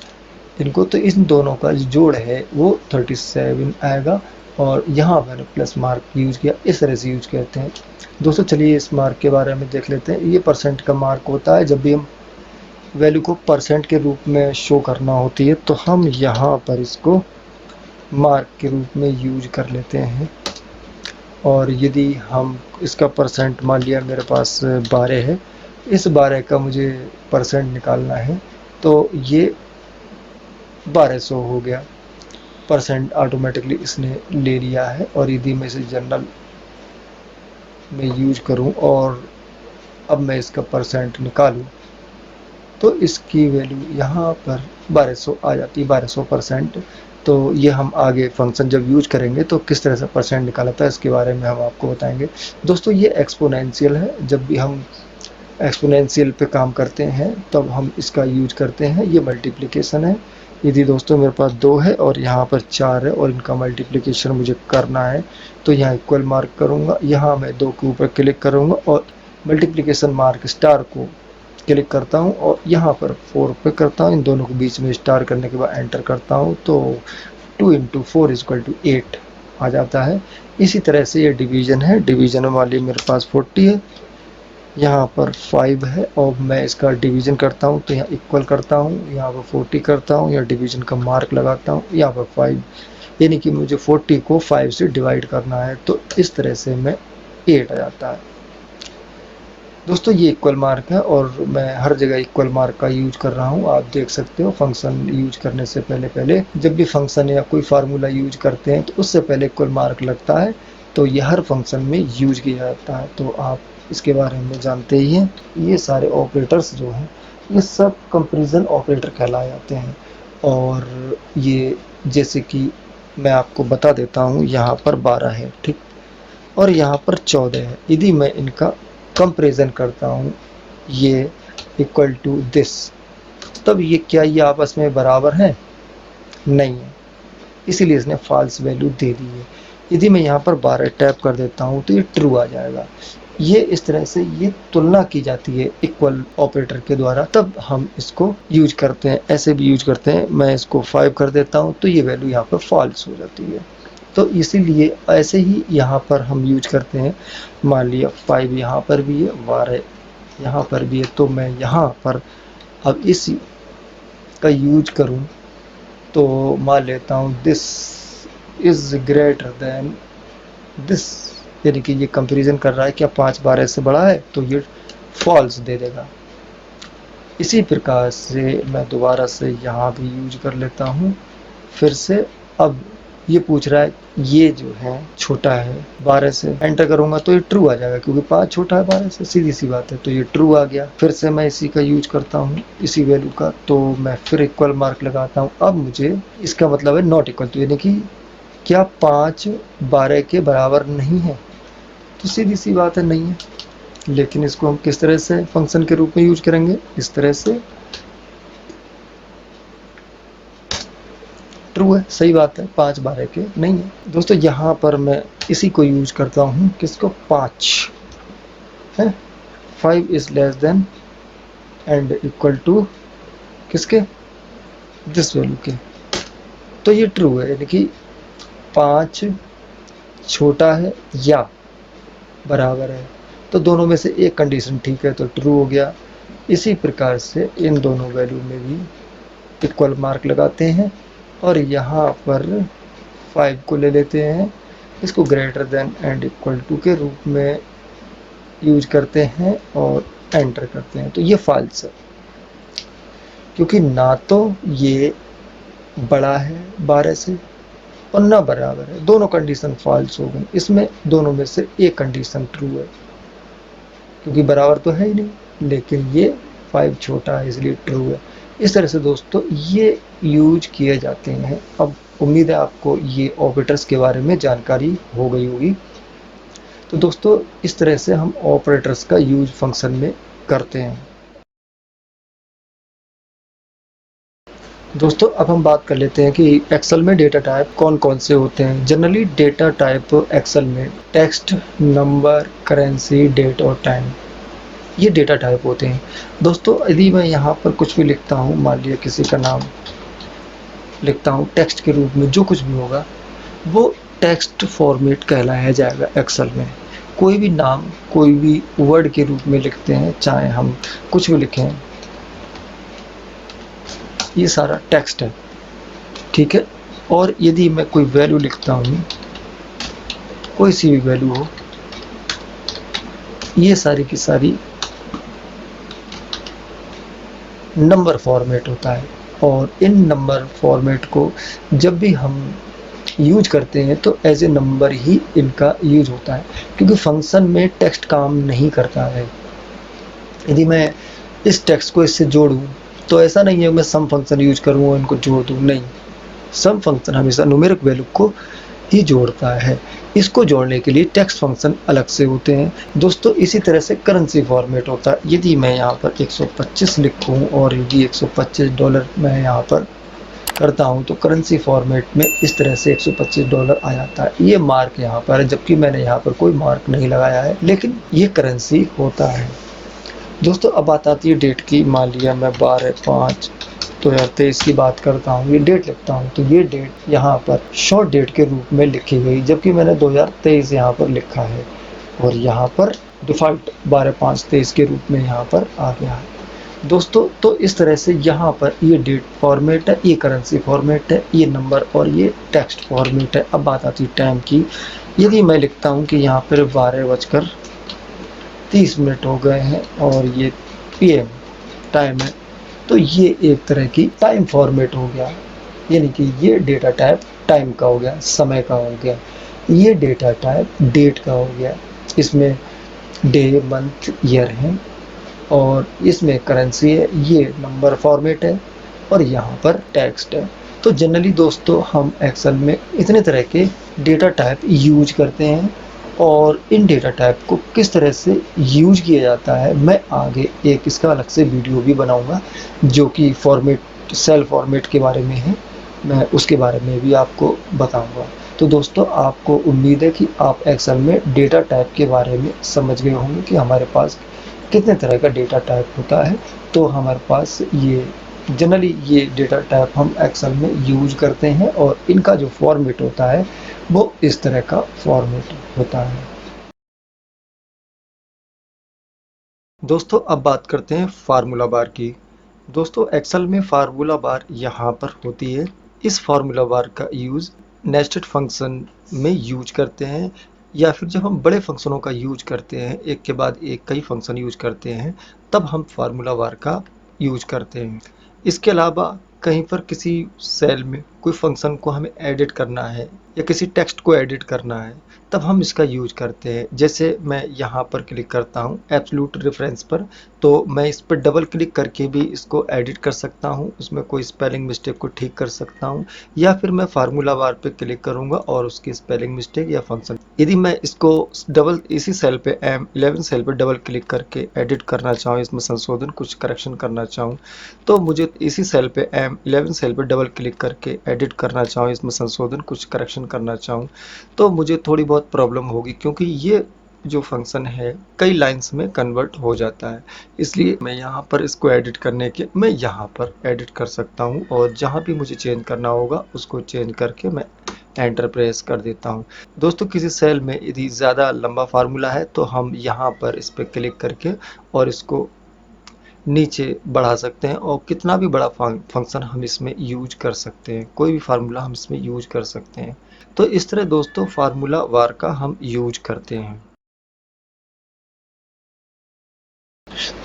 इनको। तो इन दोनों का जो जोड़ है वो 37 आएगा और यहाँ मैंने प्लस मार्क यूज किया। इस तरह से यूज करते हैं। दोस्तों चलिए इस मार्क के बारे में देख लेते हैं। ये परसेंट का मार्क होता है। जब भी हम वैल्यू को परसेंट के रूप में शो करना होती है तो हम यहाँ पर इसको मार्क के रूप में यूज कर लेते हैं। और यदि हम इसका परसेंट, मान लिया मेरे पास 12 है, इस 12 का मुझे परसेंट निकालना है तो ये 1200 हो गया। परसेंट ऑटोमेटिकली इसने ले लिया है। और यदि मैं इसे जनरल में यूज करूं और अब मैं इसका परसेंट निकालूं तो इसकी वैल्यू यहाँ पर 1200 आ जाती है, 1200%। तो ये हम आगे फंक्शन जब यूज करेंगे तो किस तरह से परसेंट निकाला था इसके बारे में हम आपको बताएंगे। दोस्तों ये एक्सपोनेंशियल है। जब भी हम एक्सपोनेंशियल पे काम करते हैं तब हम इसका यूज करते हैं। ये मल्टीप्लिकेशन है। यदि दोस्तों मेरे पास 2 है और यहाँ पर 4 है और इनका मल्टीप्लिकेशन मुझे करना है तो यहाँ इक्वल मार्क करूँगा। यहाँ मैं 2 के ऊपर क्लिक करूँगा और मल्टीप्लिकेशन मार्क स्टार को क्लिक करता हूँ और यहाँ पर 4 पे करता हूँ। इन दोनों के बीच में स्टार करने के बाद एंटर करता हूँ तो 2 × 4 = 8 आ जाता है। इसी तरह से ये डिवीजन है। डिवीजन वाली मेरे पास 40 है, यहाँ पर 5 है और मैं इसका डिवीजन करता हूँ तो यहाँ इक्वल करता हूँ, यहाँ पर 40 करता हूँ, यहाँ डिवीजन का मार्क लगाता हूँ, यहाँ पर 5, यानी कि मुझे 40 को 5 से डिवाइड करना है। तो इस तरह से मैं 8 आ जाता है। दोस्तों ये इक्वल मार्क है और मैं हर जगह इक्वल मार्क का यूज कर रहा हूँ। आप देख सकते हो फंक्शन यूज करने से पहले जब भी फंक्शन या कोई फार्मूला यूज करते हैं तो उससे पहले इक्वल मार्क लगता है। तो ये हर फंक्शन में यूज किया जाता है। तो आप इसके बारे में जानते ही हैं। ये सारे ऑपरेटर्स जो हैं ये सब कंपैरिजन ऑपरेटर कहलाए जाते हैं। और ये जैसे कि मैं आपको बता देता हूँ, यहाँ पर 12 है, ठीक, और यहाँ पर 14 है। यदि मैं इनका कंपैरिजन करता हूँ ये इक्वल टू दिस, तब ये क्या ये आपस में बराबर है? नहीं है, इसीलिए इसने फॉल्स वैल्यू दे दी है। यदि मैं यहाँ पर 12 टैप कर देता हूँ तो ये ट्रू आ जाएगा। ये इस तरह से ये तुलना की जाती है इक्वल ऑपरेटर के द्वारा, तब हम इसको यूज करते हैं। ऐसे भी यूज करते हैं। मैं इसको 5 कर देता हूँ तो ये वैल्यू यहाँ पर फॉल्स हो जाती है। तो इसीलिए ऐसे ही यहाँ पर हम यूज करते हैं। मान लिया 5 यहाँ पर भी है, 12 यहाँ पर भी है, तो मैं यहाँ पर अब इस का यूज करूँ तो मान लेता हूँ this is greater than this, यानी कि ये कंपैरिजन कर रहा है क्या 5 12 से बड़ा है, तो ये फॉल्स दे देगा। इसी प्रकार से मैं दोबारा से यहाँ भी यूज कर लेता हूँ फिर से। अब ये पूछ रहा है ये जो है छोटा है 12 से, एंटर करूंगा तो ये ट्रू आ जाएगा क्योंकि 5 छोटा है 12 से, सीधी सी बात है। तो ये ट्रू आ गया। फिर से मैं इसी का यूज करता हूँ, इसी वैल्यू का, तो मैं फिर इक्वल मार्क लगाता हूँ। अब मुझे इसका मतलब है नॉट इक्वल टू, यानी कि क्या 5 12 के बराबर नहीं है, तो सीधी सी बात है नहीं है। लेकिन इसको हम किस तरह से फंक्शन के रूप में यूज करेंगे, इस तरह से। ट्रू है, सही बात है, 5 12 के नहीं है। दोस्तों यहाँ पर मैं इसी को यूज करता हूँ, किसको, 5 है, 5 is less than and equal to किसके, दिस वैल्यू के। तो ये ट्रू है, यानी कि 5 छोटा है या बराबर है। तो दोनों में से एक कंडीशन ठीक है तो ट्रू हो गया। इसी प्रकार से इन दोनों वैल्यू में भी इक्वल मार्क लगाते हैं और यहाँ पर 5 को ले लेते हैं, इसको greater than and equal to के रूप में यूज करते हैं और एंटर करते हैं। तो ये फॉल्स है, क्योंकि ना तो ये बड़ा है 12 से और ना बराबर है, दोनों कंडीशन फॉल्स हो गई। इसमें दोनों में से एक कंडीशन ट्रू है, क्योंकि बराबर तो है ही नहीं, लेकिन ये 5 छोटा है इसलिए ट्रू है। इस तरह से दोस्तों ये यूज किए जाते हैं। अब उम्मीद है आपको ये ऑपरेटर्स के बारे में जानकारी हो गई होगी। तो दोस्तों इस तरह से हम ऑपरेटर्स का यूज फंक्शन में करते हैं। दोस्तों अब हम बात कर लेते हैं कि एक्सेल में डेटा टाइप कौन कौन से होते हैं। जनरली डेटा टाइप एक्सेल में टेक्स्ट, नंबर, करेंसी, डेट और टाइम, ये डेटा टाइप होते हैं। दोस्तों यदि मैं यहाँ पर कुछ भी लिखता हूँ, मान लिया किसी का नाम लिखता हूँ टेक्स्ट के रूप में, जो कुछ भी होगा वो टेक्स्ट फॉर्मेट कहलाया जाएगा एक्सेल में। कोई भी नाम कोई भी वर्ड के रूप में लिखते हैं, चाहे हम कुछ भी लिखें, ये सारा टेक्स्ट है, ठीक है। और यदि मैं कोई वैल्यू लिखता हूँ, कोई सी भी वैल्यू हो, ये सारी की सारी नंबर फॉर्मेट होता है। और इन नंबर फॉर्मेट को जब भी हम यूज करते हैं तो एज ए नंबर ही इनका यूज होता है, क्योंकि फंक्शन में टेक्स्ट काम नहीं करता है। यदि मैं इस टेक्स्ट को इससे जोड़ूं तो ऐसा नहीं है मैं सम फंक्शन यूज करूँ और इनको जोड़ दूँ, नहीं। सम फंक्शन हमेशा न्यूमेरिक वैल्यू को ही जोड़ता है, इसको जोड़ने के लिए टेक्स्ट फंक्शन अलग से होते हैं। दोस्तों इसी तरह से करेंसी फॉर्मेट होता है। यदि मैं यहाँ पर 125 लिखूँ और यदि $125 मैं यहाँ पर करता हूँ तो करेंसी फॉर्मेट में इस तरह से $125 आ जाता है। ये मार्क यहाँ पर है, जबकि मैंने यहाँ पर कोई मार्क नहीं लगाया है, लेकिन ये करेंसी होता है। दोस्तों अब बात आती है डेट की। मान लिया मैं 12/5/2023 की बात करता हूँ, ये डेट लिखता हूँ, तो ये डेट यहाँ पर शॉर्ट डेट के रूप में लिखी गई, जबकि मैंने 2023 यहाँ पर लिखा है और यहाँ पर डिफ़ॉल्ट 12/5/23 के रूप में यहाँ पर आ गया है। दोस्तों तो इस तरह से यहाँ पर ये डेट फॉर्मेट है, ये करेंसी फॉर्मेट है, ये नंबर और ये टेक्स्ट फॉर्मेट है। अब बात आती है टाइम की। यदि मैं लिखता हूँ कि यहाँ पर 12:30 हो गए हैं और ये PM टाइम है, तो ये एक तरह की टाइम फॉर्मेट हो गया, यानी कि ये डेटा टाइप टाइम का हो गया, समय का हो गया। ये डेटा टाइप डेट का हो गया, इसमें डे, मंथ, ईयर है और इसमें करेंसी है, ये नंबर फॉर्मेट है और यहाँ पर टेक्स्ट है। तो जनरली दोस्तों हम एक्सेल में इतने तरह के डेटा टाइप यूज करते हैं और इन डेटा टाइप को किस तरह से यूज किया जाता है मैं आगे एक इसका अलग से वीडियो भी बनाऊंगा, जो कि फॉर्मेट, सेल फॉर्मेट के बारे में है, मैं उसके बारे में भी आपको बताऊंगा। तो दोस्तों आपको उम्मीद है कि आप एक्सेल में डेटा टाइप के बारे में समझ गए होंगे कि हमारे पास कितने तरह का डेटा टाइप होता है। तो हमारे पास ये जनरली ये डेटा टाइप हम एक्सेल में यूज करते हैं और इनका जो फॉर्मेट होता है वो इस तरह का फॉर्मेट होता है। दोस्तों अब बात करते हैं फार्मूला बार की। दोस्तों एक्सेल में फार्मूला बार यहाँ पर होती है। इस फार्मूला बार का यूज़ नेस्टेड फंक्शन में यूज करते हैं, या फिर जब हम बड़े फंक्शनों का यूज करते हैं, एक के बाद एक कई फंक्शन यूज करते हैं, तब हम फार्मूला बार का यूज करते हैं। इसके अलावा कहीं पर किसी सेल में कोई फंक्शन को हमें एडिट करना है या किसी टेक्स्ट को एडिट करना है, तब हम इसका यूज करते हैं। जैसे मैं यहाँ पर क्लिक करता हूँ एब्सोल्यूट रेफरेंस पर, तो मैं इस पर डबल क्लिक करके भी इसको एडिट कर सकता हूँ, उसमें कोई स्पेलिंग मिस्टेक को ठीक कर सकता हूँ, या फिर मैं फार्मूला बार पे क्लिक करूँगा और उसकी स्पेलिंग मिस्टेक या फंक्शन, यदि मैं इसको डबल इसी सेल पे M11 सेल पे डबल क्लिक करके एडिट करना चाहूँ, इसमें संशोधन कुछ करेक्शन करना चाहूँ, तो मुझे इसी सेल पे M11 सेल पे डबल क्लिक करके एडिट करना चाहूँ, इसमें संशोधन कुछ करेक्शन करना चाहूँ, तो मुझे थोड़ी बहुत प्रॉब्लम होगी, क्योंकि ये जो फंक्शन है कई लाइंस में कन्वर्ट हो जाता है। इसलिए मैं यहाँ पर इसको एडिट करने के मैं यहाँ पर एडिट कर सकता हूँ और जहाँ भी मुझे चेंज करना होगा उसको चेंज करके मैं एंटर प्रेस कर देता हूँ। दोस्तों किसी सेल में यदि ज़्यादा लंबा फार्मूला है तो हम यहाँ पर इस पर क्लिक करके और इसको नीचे बढ़ा सकते हैं और कितना भी बड़ा फंक्शन हम इसमें यूज कर सकते हैं, कोई भी फार्मूला हम इसमें यूज कर सकते हैं। तो इस तरह दोस्तों फार्मूला वार का हम यूज करते हैं।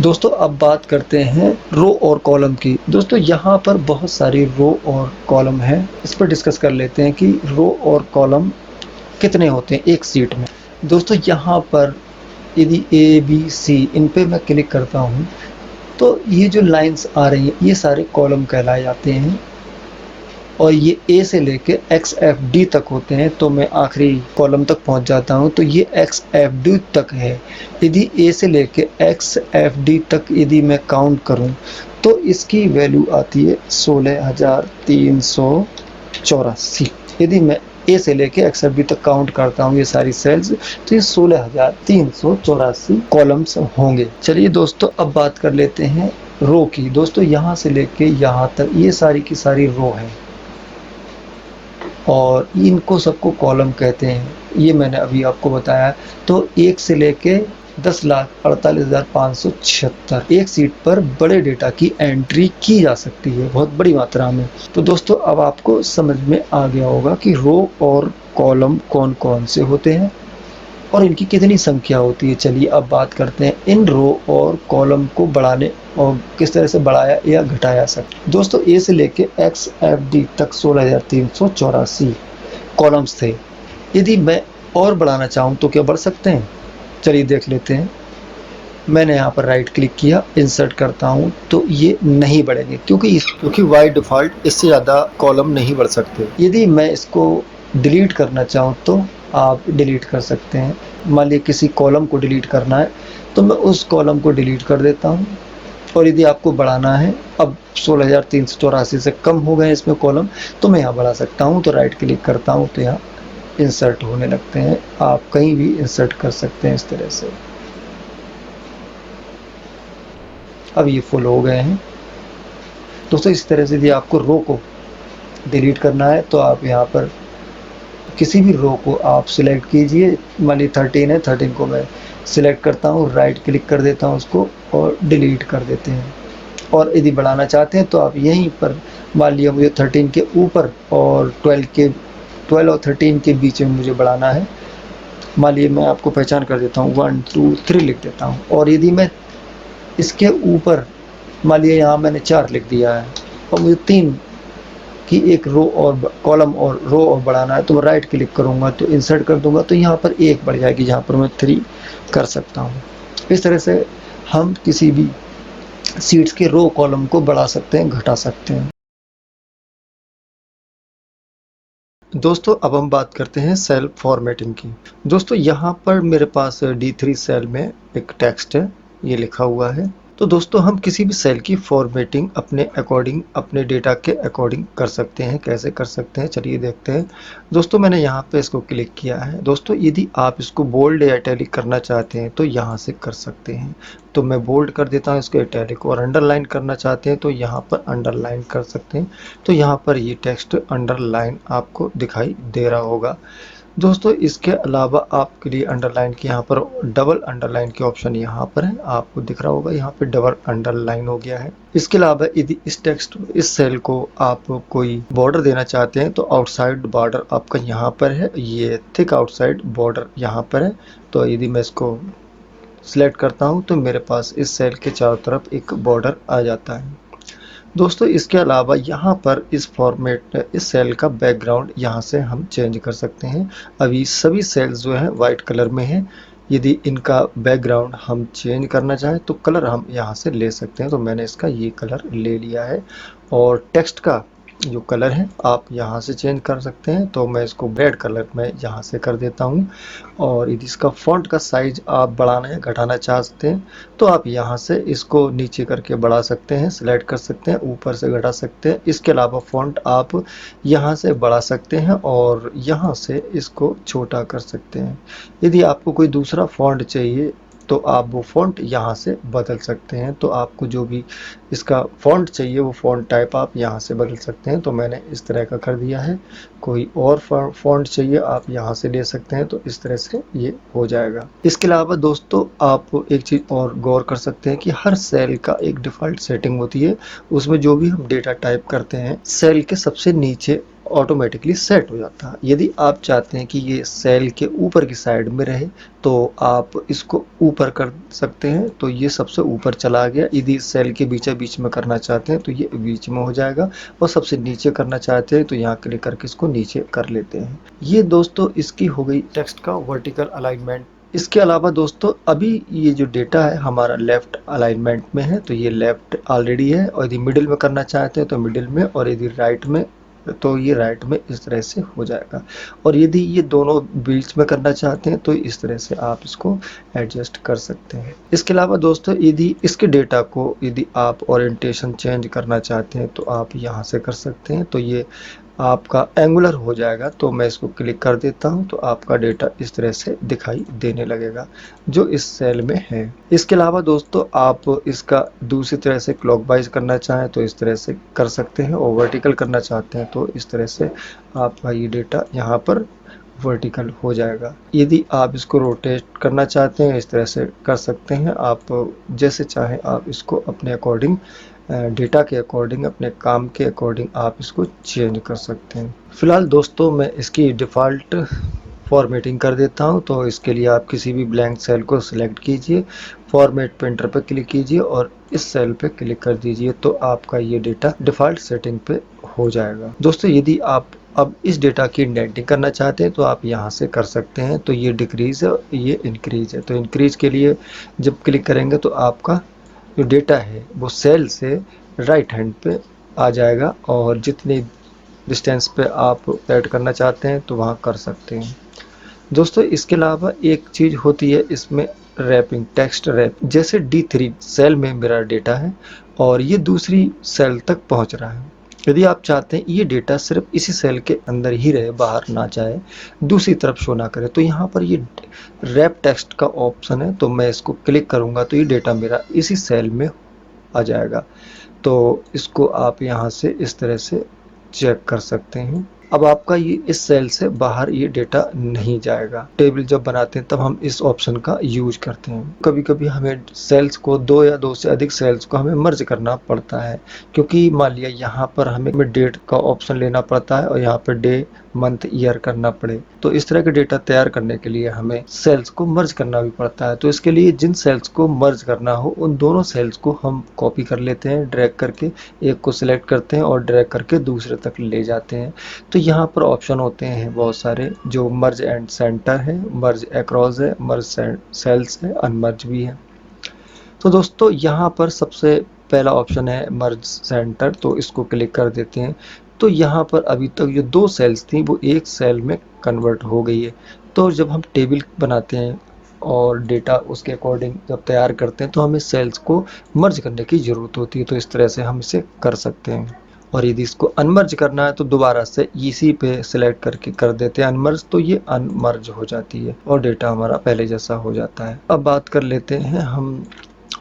दोस्तों अब बात करते हैं रो और कॉलम की। दोस्तों यहाँ पर बहुत सारी रो और कॉलम है, इस पर डिस्कस कर लेते हैं कि रो और कॉलम कितने होते हैं एक सीट में। दोस्तों यहाँ पर यदि ए बी सी इन पे मैं क्लिक करता हूँ तो ये जो लाइंस आ रही हैं ये सारे कॉलम कहलाए जाते हैं और ये ए से लेके एक्स एफ डी तक होते हैं। तो मैं आखिरी कॉलम तक पहुंच जाता हूं तो ये एक्स एफ डी तक है। यदि ए से लेके एक्स एफ डी तक यदि मैं काउंट करूं तो इसकी वैल्यू आती है 16,384। यदि मैं ए से लेके एक्स एफ डी तक काउंट करता हूँ ये सारी सेल्स तो ये 16,384 कॉलम्स होंगे। चलिए दोस्तों अब बात कर लेते हैं रो की। दोस्तों यहाँ से लेके यहाँ तक ये सारी की सारी रो है और इनको सबको कॉलम कहते हैं, ये मैंने अभी आपको बताया। तो 1 से लेके 10,48,576 एक सीट पर बड़े डेटा की एंट्री की जा सकती है, बहुत बड़ी मात्रा में। तो दोस्तों अब आपको समझ में आ गया होगा कि रो और कॉलम कौन कौन से होते हैं और इनकी कितनी संख्या होती है। चलिए अब बात करते हैं इन रो और कॉलम को बढ़ाने और किस तरह से बढ़ाया या घटाया सकता। दोस्तों ए से लेके एक्स एफ डी तक 16,384 कॉलम्स थे। यदि मैं और बढ़ाना चाहूँ तो क्या बढ़ सकते हैं? चलिए देख लेते हैं। मैंने यहाँ पर राइट क्लिक किया, इंसर्ट करता हूँ तो ये नहीं बढ़ेंगे क्योंकि बाय डिफ़ॉल्ट इससे ज़्यादा कॉलम नहीं बढ़ सकते। यदि मैं इसको डिलीट करना चाहूँ तो आप डिलीट कर सकते हैं। मान लीजिए किसी कॉलम को डिलीट करना है तो मैं उस कॉलम को डिलीट कर देता हूँ। और यदि आपको बढ़ाना है, अब 16,384 से कम हो गए इसमें कॉलम, तो मैं यहाँ बढ़ा सकता हूँ। तो राइट क्लिक करता हूँ तो यहाँ इंसर्ट होने लगते हैं। आप कहीं भी इंसर्ट कर सकते हैं इस तरह से। अब ये फुल हो गए हैं। दोस्तों इस तरह से यदि आपको रो को डिलीट करना है तो आप यहाँ पर किसी भी रो को आप सिलेक्ट कीजिए। मान लीजिए 13 है, 13 को मैं सिलेक्ट करता हूँ, राइट क्लिक कर देता हूँ उसको और डिलीट कर देते हैं। और यदि बढ़ाना चाहते हैं तो आप यहीं पर मान लिया मुझे 13 के ऊपर और 12 और 13 के बीच में मुझे बढ़ाना है। मान लीजिए मैं आपको पहचान कर देता हूँ, 1 2 3 लिख देता हूँ। और यदि मैं इसके ऊपर मान लीजिए यहाँ मैंने 4 लिख दिया है और मुझे 3 की एक रो और कॉलम और रो और बढ़ाना है तो मैं राइट क्लिक करूँगा तो इंसर्ट कर दूंगा तो यहाँ पर 1 बढ़ जाएगी जहाँ पर मैं 3 कर सकता हूँ। इस तरह से हम किसी भी सीट्स के रो कॉलम को बढ़ा सकते हैं, घटा सकते हैं। दोस्तों अब हम बात करते हैं सेल फॉर्मेटिंग की। दोस्तों यहाँ पर मेरे पास D3 सेल में एक टेक्स्ट है, ये लिखा हुआ है। तो दोस्तों हम किसी भी सेल की फॉर्मेटिंग अपने अकॉर्डिंग, अपने डेटा के अकॉर्डिंग कर सकते हैं। कैसे कर सकते हैं चलिए देखते हैं। दोस्तों मैंने यहाँ पे इसको क्लिक किया है। दोस्तों यदि आप इसको बोल्ड या इटैलिक करना चाहते हैं तो यहाँ से कर सकते हैं। तो मैं बोल्ड कर देता हूँ इसको इटैलिक, और अंडरलाइन करना चाहते हैं तो यहाँ पर अंडरलाइन कर सकते हैं। तो यहाँ पर ये टेक्स्ट अंडरलाइन आपको दिखाई दे रहा होगा। दोस्तों इसके अलावा आपके लिए अंडरलाइन की यहाँ पर डबल अंडरलाइन के ऑप्शन यहाँ पर है, आपको दिख रहा होगा यहाँ पे डबल अंडरलाइन हो गया है। इसके अलावा यदि इस सेल को आप कोई बॉर्डर देना चाहते हैं तो आउटसाइड बॉर्डर आपका यहाँ पर है, ये थिक आउटसाइड बॉर्डर यहाँ पर है। तो यदि मैं इसको सिलेक्ट करता हूँ तो मेरे पास इस सेल के चारों तरफ एक बॉर्डर आ जाता है। दोस्तों इसके अलावा यहाँ पर इस सेल का बैकग्राउंड यहाँ से हम चेंज कर सकते हैं। अभी सभी सेल्स जो हैं वाइट कलर में हैं। यदि इनका बैकग्राउंड हम चेंज करना चाहें तो कलर हम यहाँ से ले सकते हैं। तो मैंने इसका ये कलर ले लिया है। और टेक्स्ट का जो कलर है आप यहाँ से चेंज कर सकते हैं। तो मैं इसको रेड कलर में यहाँ से कर देता हूँ। और यदि इसका फॉन्ट का साइज आप बढ़ाना या घटाना चाहते हैं तो आप यहाँ से इसको नीचे करके बढ़ा सकते हैं, सिलेक्ट कर सकते हैं, ऊपर से घटा सकते हैं। इसके अलावा फॉन्ट आप यहाँ से बढ़ा सकते हैं और यहाँ से इसको छोटा कर सकते हैं। यदि आपको कोई दूसरा फॉन्ट चाहिए तो आप वो फ़ॉन्ट यहाँ से बदल सकते हैं। तो आपको जो भी इसका फ़ॉन्ट चाहिए वो फ़ॉन्ट टाइप आप यहाँ से बदल सकते हैं। तो मैंने इस तरह का कर दिया है। कोई और फ़ॉन्ट चाहिए आप यहाँ से ले सकते हैं, तो इस तरह से ये हो जाएगा। इसके अलावा दोस्तों आप एक चीज़ और गौर कर सकते हैं कि हर सेल का एक डिफ़ॉल्ट सेटिंग होती है। उसमें जो भी हम डेटा टाइप करते हैं सेल के सबसे नीचे ऑटोमेटिकली सेट हो जाता है। यदि आप चाहते हैं कि ये सेल के ऊपर की साइड में रहे तो आप इसको ऊपर कर सकते हैं, तो ये सबसे ऊपर चला गया। यदि सेल के बीचा बीच में करना चाहते हैं तो ये बीच में हो जाएगा, और सबसे नीचे करना चाहते हैं तो यहाँ क्लिक करके इसको नीचे कर लेते हैं। ये दोस्तों इसकी हो गई टेक्स्ट का वर्टिकल अलाइनमेंट। इसके अलावा दोस्तों अभी ये जो डेटा है हमारा लेफ्ट अलाइनमेंट में है, तो ये लेफ्ट ऑलरेडी है, और यदि मिडिल में करना चाहते हैं तो मिडिल में, और यदि राइट में तो ये राइट में इस तरह से हो जाएगा। और यदि ये दोनों बीच में करना चाहते हैं तो इस तरह से आप इसको एडजस्ट कर सकते हैं। इसके अलावा दोस्तों यदि इसके डेटा को यदि आप ओरिएंटेशन चेंज करना चाहते हैं तो आप यहाँ से कर सकते हैं। तो ये आपका एंगुलर हो जाएगा, तो मैं इसको क्लिक कर देता हूं, तो आपका डेटा इस तरह से दिखाई देने लगेगा जो इस सेल में है। इसके अलावा दोस्तों आप इसका दूसरी तरह से क्लॉकवाइज करना चाहें तो इस तरह से कर सकते हैं, और वर्टिकल करना चाहते हैं तो इस तरह से आपका ये डेटा यहाँ पर वर्टिकल हो जाएगा। यदि आप इसको रोटेट करना चाहते हैं इस तरह से कर सकते हैं। आप जैसे चाहें आप इसको अपने अकॉर्डिंग, डेटा के अकॉर्डिंग, अपने काम के अकॉर्डिंग आप इसको चेंज कर सकते हैं। फिलहाल दोस्तों मैं इसकी डिफ़ॉल्ट फॉर्मेटिंग कर देता हूं। तो इसके लिए आप किसी भी ब्लैंक सेल को सिलेक्ट कीजिए, फॉर्मेट पेंटर पर क्लिक कीजिए और इस सेल पे क्लिक कर दीजिए, तो आपका ये डेटा डिफ़ॉल्ट सेटिंग पे हो जाएगा। दोस्तों यदि आप अब इस डेटा की इंडेंटिंग करना चाहते हैं तो आप यहाँ से कर सकते हैं। तो ये डिक्रीज है, ये इंक्रीज है। तो इंक्रीज के लिए जब क्लिक करेंगे तो आपका जो डेटा है वो सेल से राइट हैंड पे आ जाएगा, और जितनी डिस्टेंस पे आप ऐड करना चाहते हैं तो वहाँ कर सकते हैं। दोस्तों इसके अलावा एक चीज़ होती है इसमें, रैपिंग, टेक्स्ट रैप। जैसे D3 सेल में मेरा डेटा है और ये दूसरी सेल तक पहुंच रहा है। यदि आप चाहते हैं ये डेटा सिर्फ इसी सेल के अंदर ही रहे, बाहर ना जाए, दूसरी तरफ शो ना करे, तो यहाँ पर ये रैप टेक्स्ट का ऑप्शन है। तो मैं इसको क्लिक करूँगा तो ये डेटा मेरा इसी सेल में आ जाएगा। तो इसको आप यहाँ से इस तरह से चेक कर सकते हैं। अब आपका ये इस सेल से बाहर ये डेटा नहीं जाएगा। टेबल जब बनाते हैं तब हम इस ऑप्शन का यूज करते हैं। कभी कभी हमें सेल्स को दो या दो से अधिक सेल्स को हमें मर्ज करना पड़ता है, क्योंकि मान लिया यहाँ पर हमें डेट का ऑप्शन लेना पड़ता है और यहाँ पर डे, मंथ, ईयर करना पड़े, तो इस तरह के डेटा तैयार करने के लिए हमें सेल्स को मर्ज करना भी पड़ता है। तो इसके लिए जिन सेल्स को मर्ज करना हो उन दोनों सेल्स को हम कॉपी कर लेते हैं, ड्रैग करके एक को सिलेक्ट करते हैं और ड्रैग करके दूसरे तक ले जाते हैं। तो यहाँ पर ऑप्शन होते हैं बहुत सारे, जो मर्ज एंड सेंटर है, मर्ज अक्रॉस है, मर्ज सेल्स है, अनमर्ज भी है। तो दोस्तों यहाँ पर सबसे पहला ऑप्शन है मर्ज सेंटर, तो इसको क्लिक कर देते हैं। तो यहाँ पर अभी तक जो दो सेल्स थी वो एक सेल में कन्वर्ट हो गई है। तो जब हम टेबल बनाते हैं और डेटा उसके अकॉर्डिंग जब तैयार करते हैं तो हमें सेल्स को मर्ज करने की ज़रूरत होती है। तो इस तरह से हम इसे कर सकते हैं। और यदि इसको अनमर्ज करना है तो दोबारा से इसी पे सिलेक्ट करके कर देते हैं अनमर्ज, तो ये अनमर्ज हो जाती है और डेटा हमारा पहले जैसा हो जाता है। अब बात कर लेते हैं हम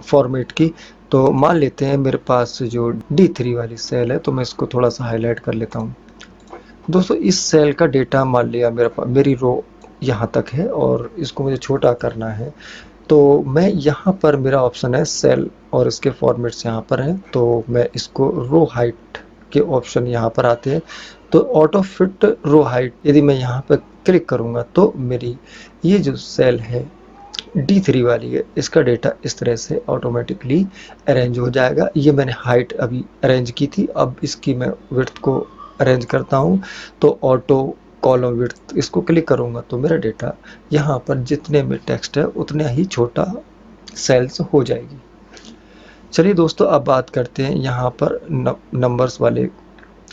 फॉर्मेट की। तो मान लेते हैं मेरे पास जो D3 वाली सेल है, तो मैं इसको थोड़ा सा हाईलाइट कर लेता हूँ। दोस्तों इस सेल का डेटा मान लिया मेरी रो यहाँ तक है और इसको मुझे छोटा करना है। तो मैं यहाँ पर, मेरा ऑप्शन है सेल और इसके फॉर्मेट्स यहाँ पर हैं, तो मैं इसको रो हाइट के ऑप्शन यहाँ पर आते हैं। तो ऑटो फिट रो हाइट यदि मैं यहाँ पर क्लिक करूँगा तो मेरी ये जो सेल है D3 वाली है, इसका डेटा इस तरह से ऑटोमेटिकली अरेंज हो जाएगा। ये मैंने हाइट अभी अरेंज की थी, अब इसकी मैं विड्थ को अरेंज करता हूँ। तो ऑटो कॉलम विड्थ इसको क्लिक करूँगा तो मेरा डेटा यहाँ पर जितने में टेक्स्ट है उतने ही छोटा सेल्स हो जाएगी। चलिए दोस्तों अब बात करते हैं यहाँ पर नंबर्स वाले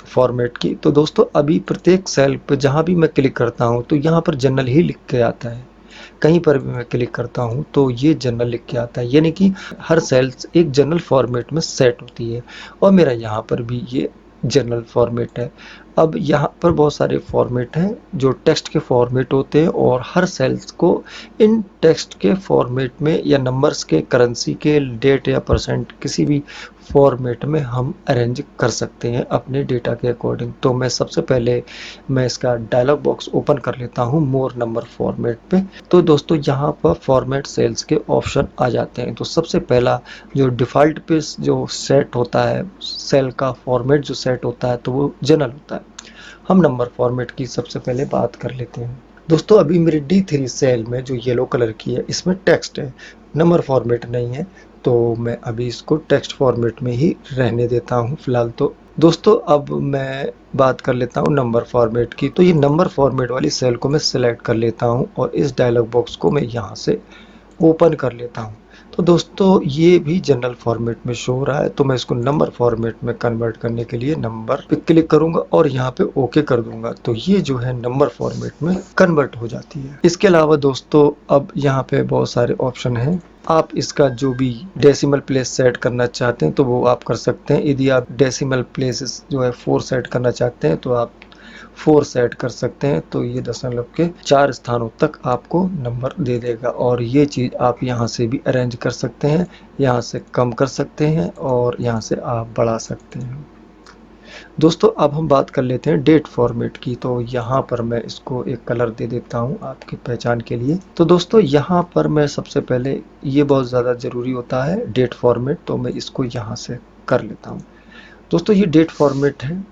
फॉर्मेट की। तो दोस्तों अभी प्रत्येक सेल पर जहाँ भी मैं क्लिक करता हूँ तो यहाँ पर जनरल ही लिख के आता है। कहीं पर भी मैं क्लिक करता हूँ तो ये जनरल लिख के आता है, यानी कि हर सेल्स एक जनरल फॉर्मेट में सेट होती है, और मेरा यहाँ पर भी ये जनरल फॉर्मेट है। अब यहाँ पर बहुत सारे फॉर्मेट हैं जो टेक्स्ट के फॉर्मेट होते हैं और हर सेल्स को इन टेक्स्ट के फॉर्मेट में या नंबर्स के, करेंसी के, डेट या परसेंट किसी भी फॉर्मेट में हम अरेंज कर सकते हैं अपने डेटा के अकॉर्डिंग। तो मैं सबसे पहले मैं इसका डायलॉग बॉक्स ओपन कर लेता हूँ मोर नंबर फॉर्मेट पे। तो दोस्तों यहाँ पर फॉर्मेट सेल्स के ऑप्शन आ जाते हैं। तो सबसे पहला जो डिफ़ॉल्ट पे जो सेट होता है सेल का फॉर्मेट जो सेट होता है तो वो जनरल होता है। हम नंबर फॉर्मेट की सबसे पहले बात कर लेते हैं। दोस्तों अभी मेरी D3 सेल में जो येलो कलर की है इसमें टेक्स्ट है, नंबर फॉर्मेट नहीं है, तो मैं अभी इसको टेक्स्ट फॉर्मेट में ही रहने देता हूँ फिलहाल। तो दोस्तों अब मैं बात कर लेता हूँ नंबर फॉर्मेट की। तो ये नंबर फॉर्मेट वाली सेल को मैं सिलेक्ट कर लेता हूँ और इस डायलॉग बॉक्स को मैं यहाँ से ओपन कर लेता हूँ। तो दोस्तों ये भी जनरल फॉर्मेट में शो हो रहा है, तो मैं इसको नंबर फॉर्मेट में कन्वर्ट करने के लिए नंबर पे क्लिक करूंगा और यहाँ पे ओके कर दूंगा। तो ये जो है नंबर फॉर्मेट में कन्वर्ट हो जाती है। इसके अलावा दोस्तों अब यहाँ पे बहुत सारे ऑप्शन हैं। आप इसका जो भी डेसिमल प्लेस सेट करना चाहते हैं तो वो आप कर सकते हैं। यदि आप डेसिमल प्लेसेस जो है 4 सेट करना चाहते हैं तो आप 4 सेट कर सकते हैं। तो ये दशमलव के 4 स्थानों तक आपको नंबर दे देगा और ये चीज़ आप यहाँ से भी अरेंज कर सकते हैं, यहाँ से कम कर सकते हैं और यहाँ से आप बढ़ा सकते हैं। दोस्तों अब हम बात कर लेते हैं डेट फॉर्मेट की। तो यहाँ पर मैं इसको एक कलर दे देता हूँ आपकी पहचान के लिए। तो दोस्तों यहाँ पर मैं सबसे पहले, ये बहुत ज़्यादा ज़रूरी होता है डेट फॉर्मेट, तो मैं इसको यहाँ से कर लेता हूँ। दोस्तों ये डेट फॉर्मेट है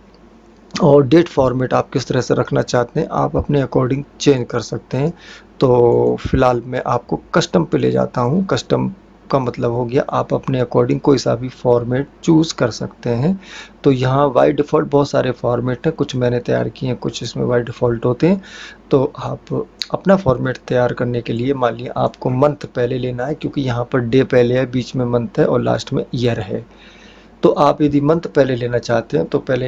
और डेट फॉर्मेट आप किस तरह से रखना चाहते हैं आप अपने अकॉर्डिंग चेंज कर सकते हैं। तो फिलहाल मैं आपको कस्टम पे ले जाता हूँ। कस्टम का मतलब हो गया आप अपने अकॉर्डिंग कोई सा भी फॉर्मेट चूज़ कर सकते हैं। तो यहाँ बाय डिफ़ॉल्ट बहुत सारे फॉर्मेट हैं, कुछ मैंने तैयार किए हैं, कुछ इसमें बाय डिफ़ॉल्ट होते हैं। तो आप अपना फॉर्मेट तैयार करने के लिए मान लिया आपको मंथ पहले लेना है, क्योंकि यहाँ पर डे पहले है, बीच में मंथ है और लास्ट में ईयर है। तो आप यदि मंथ पहले लेना चाहते हैं तो पहले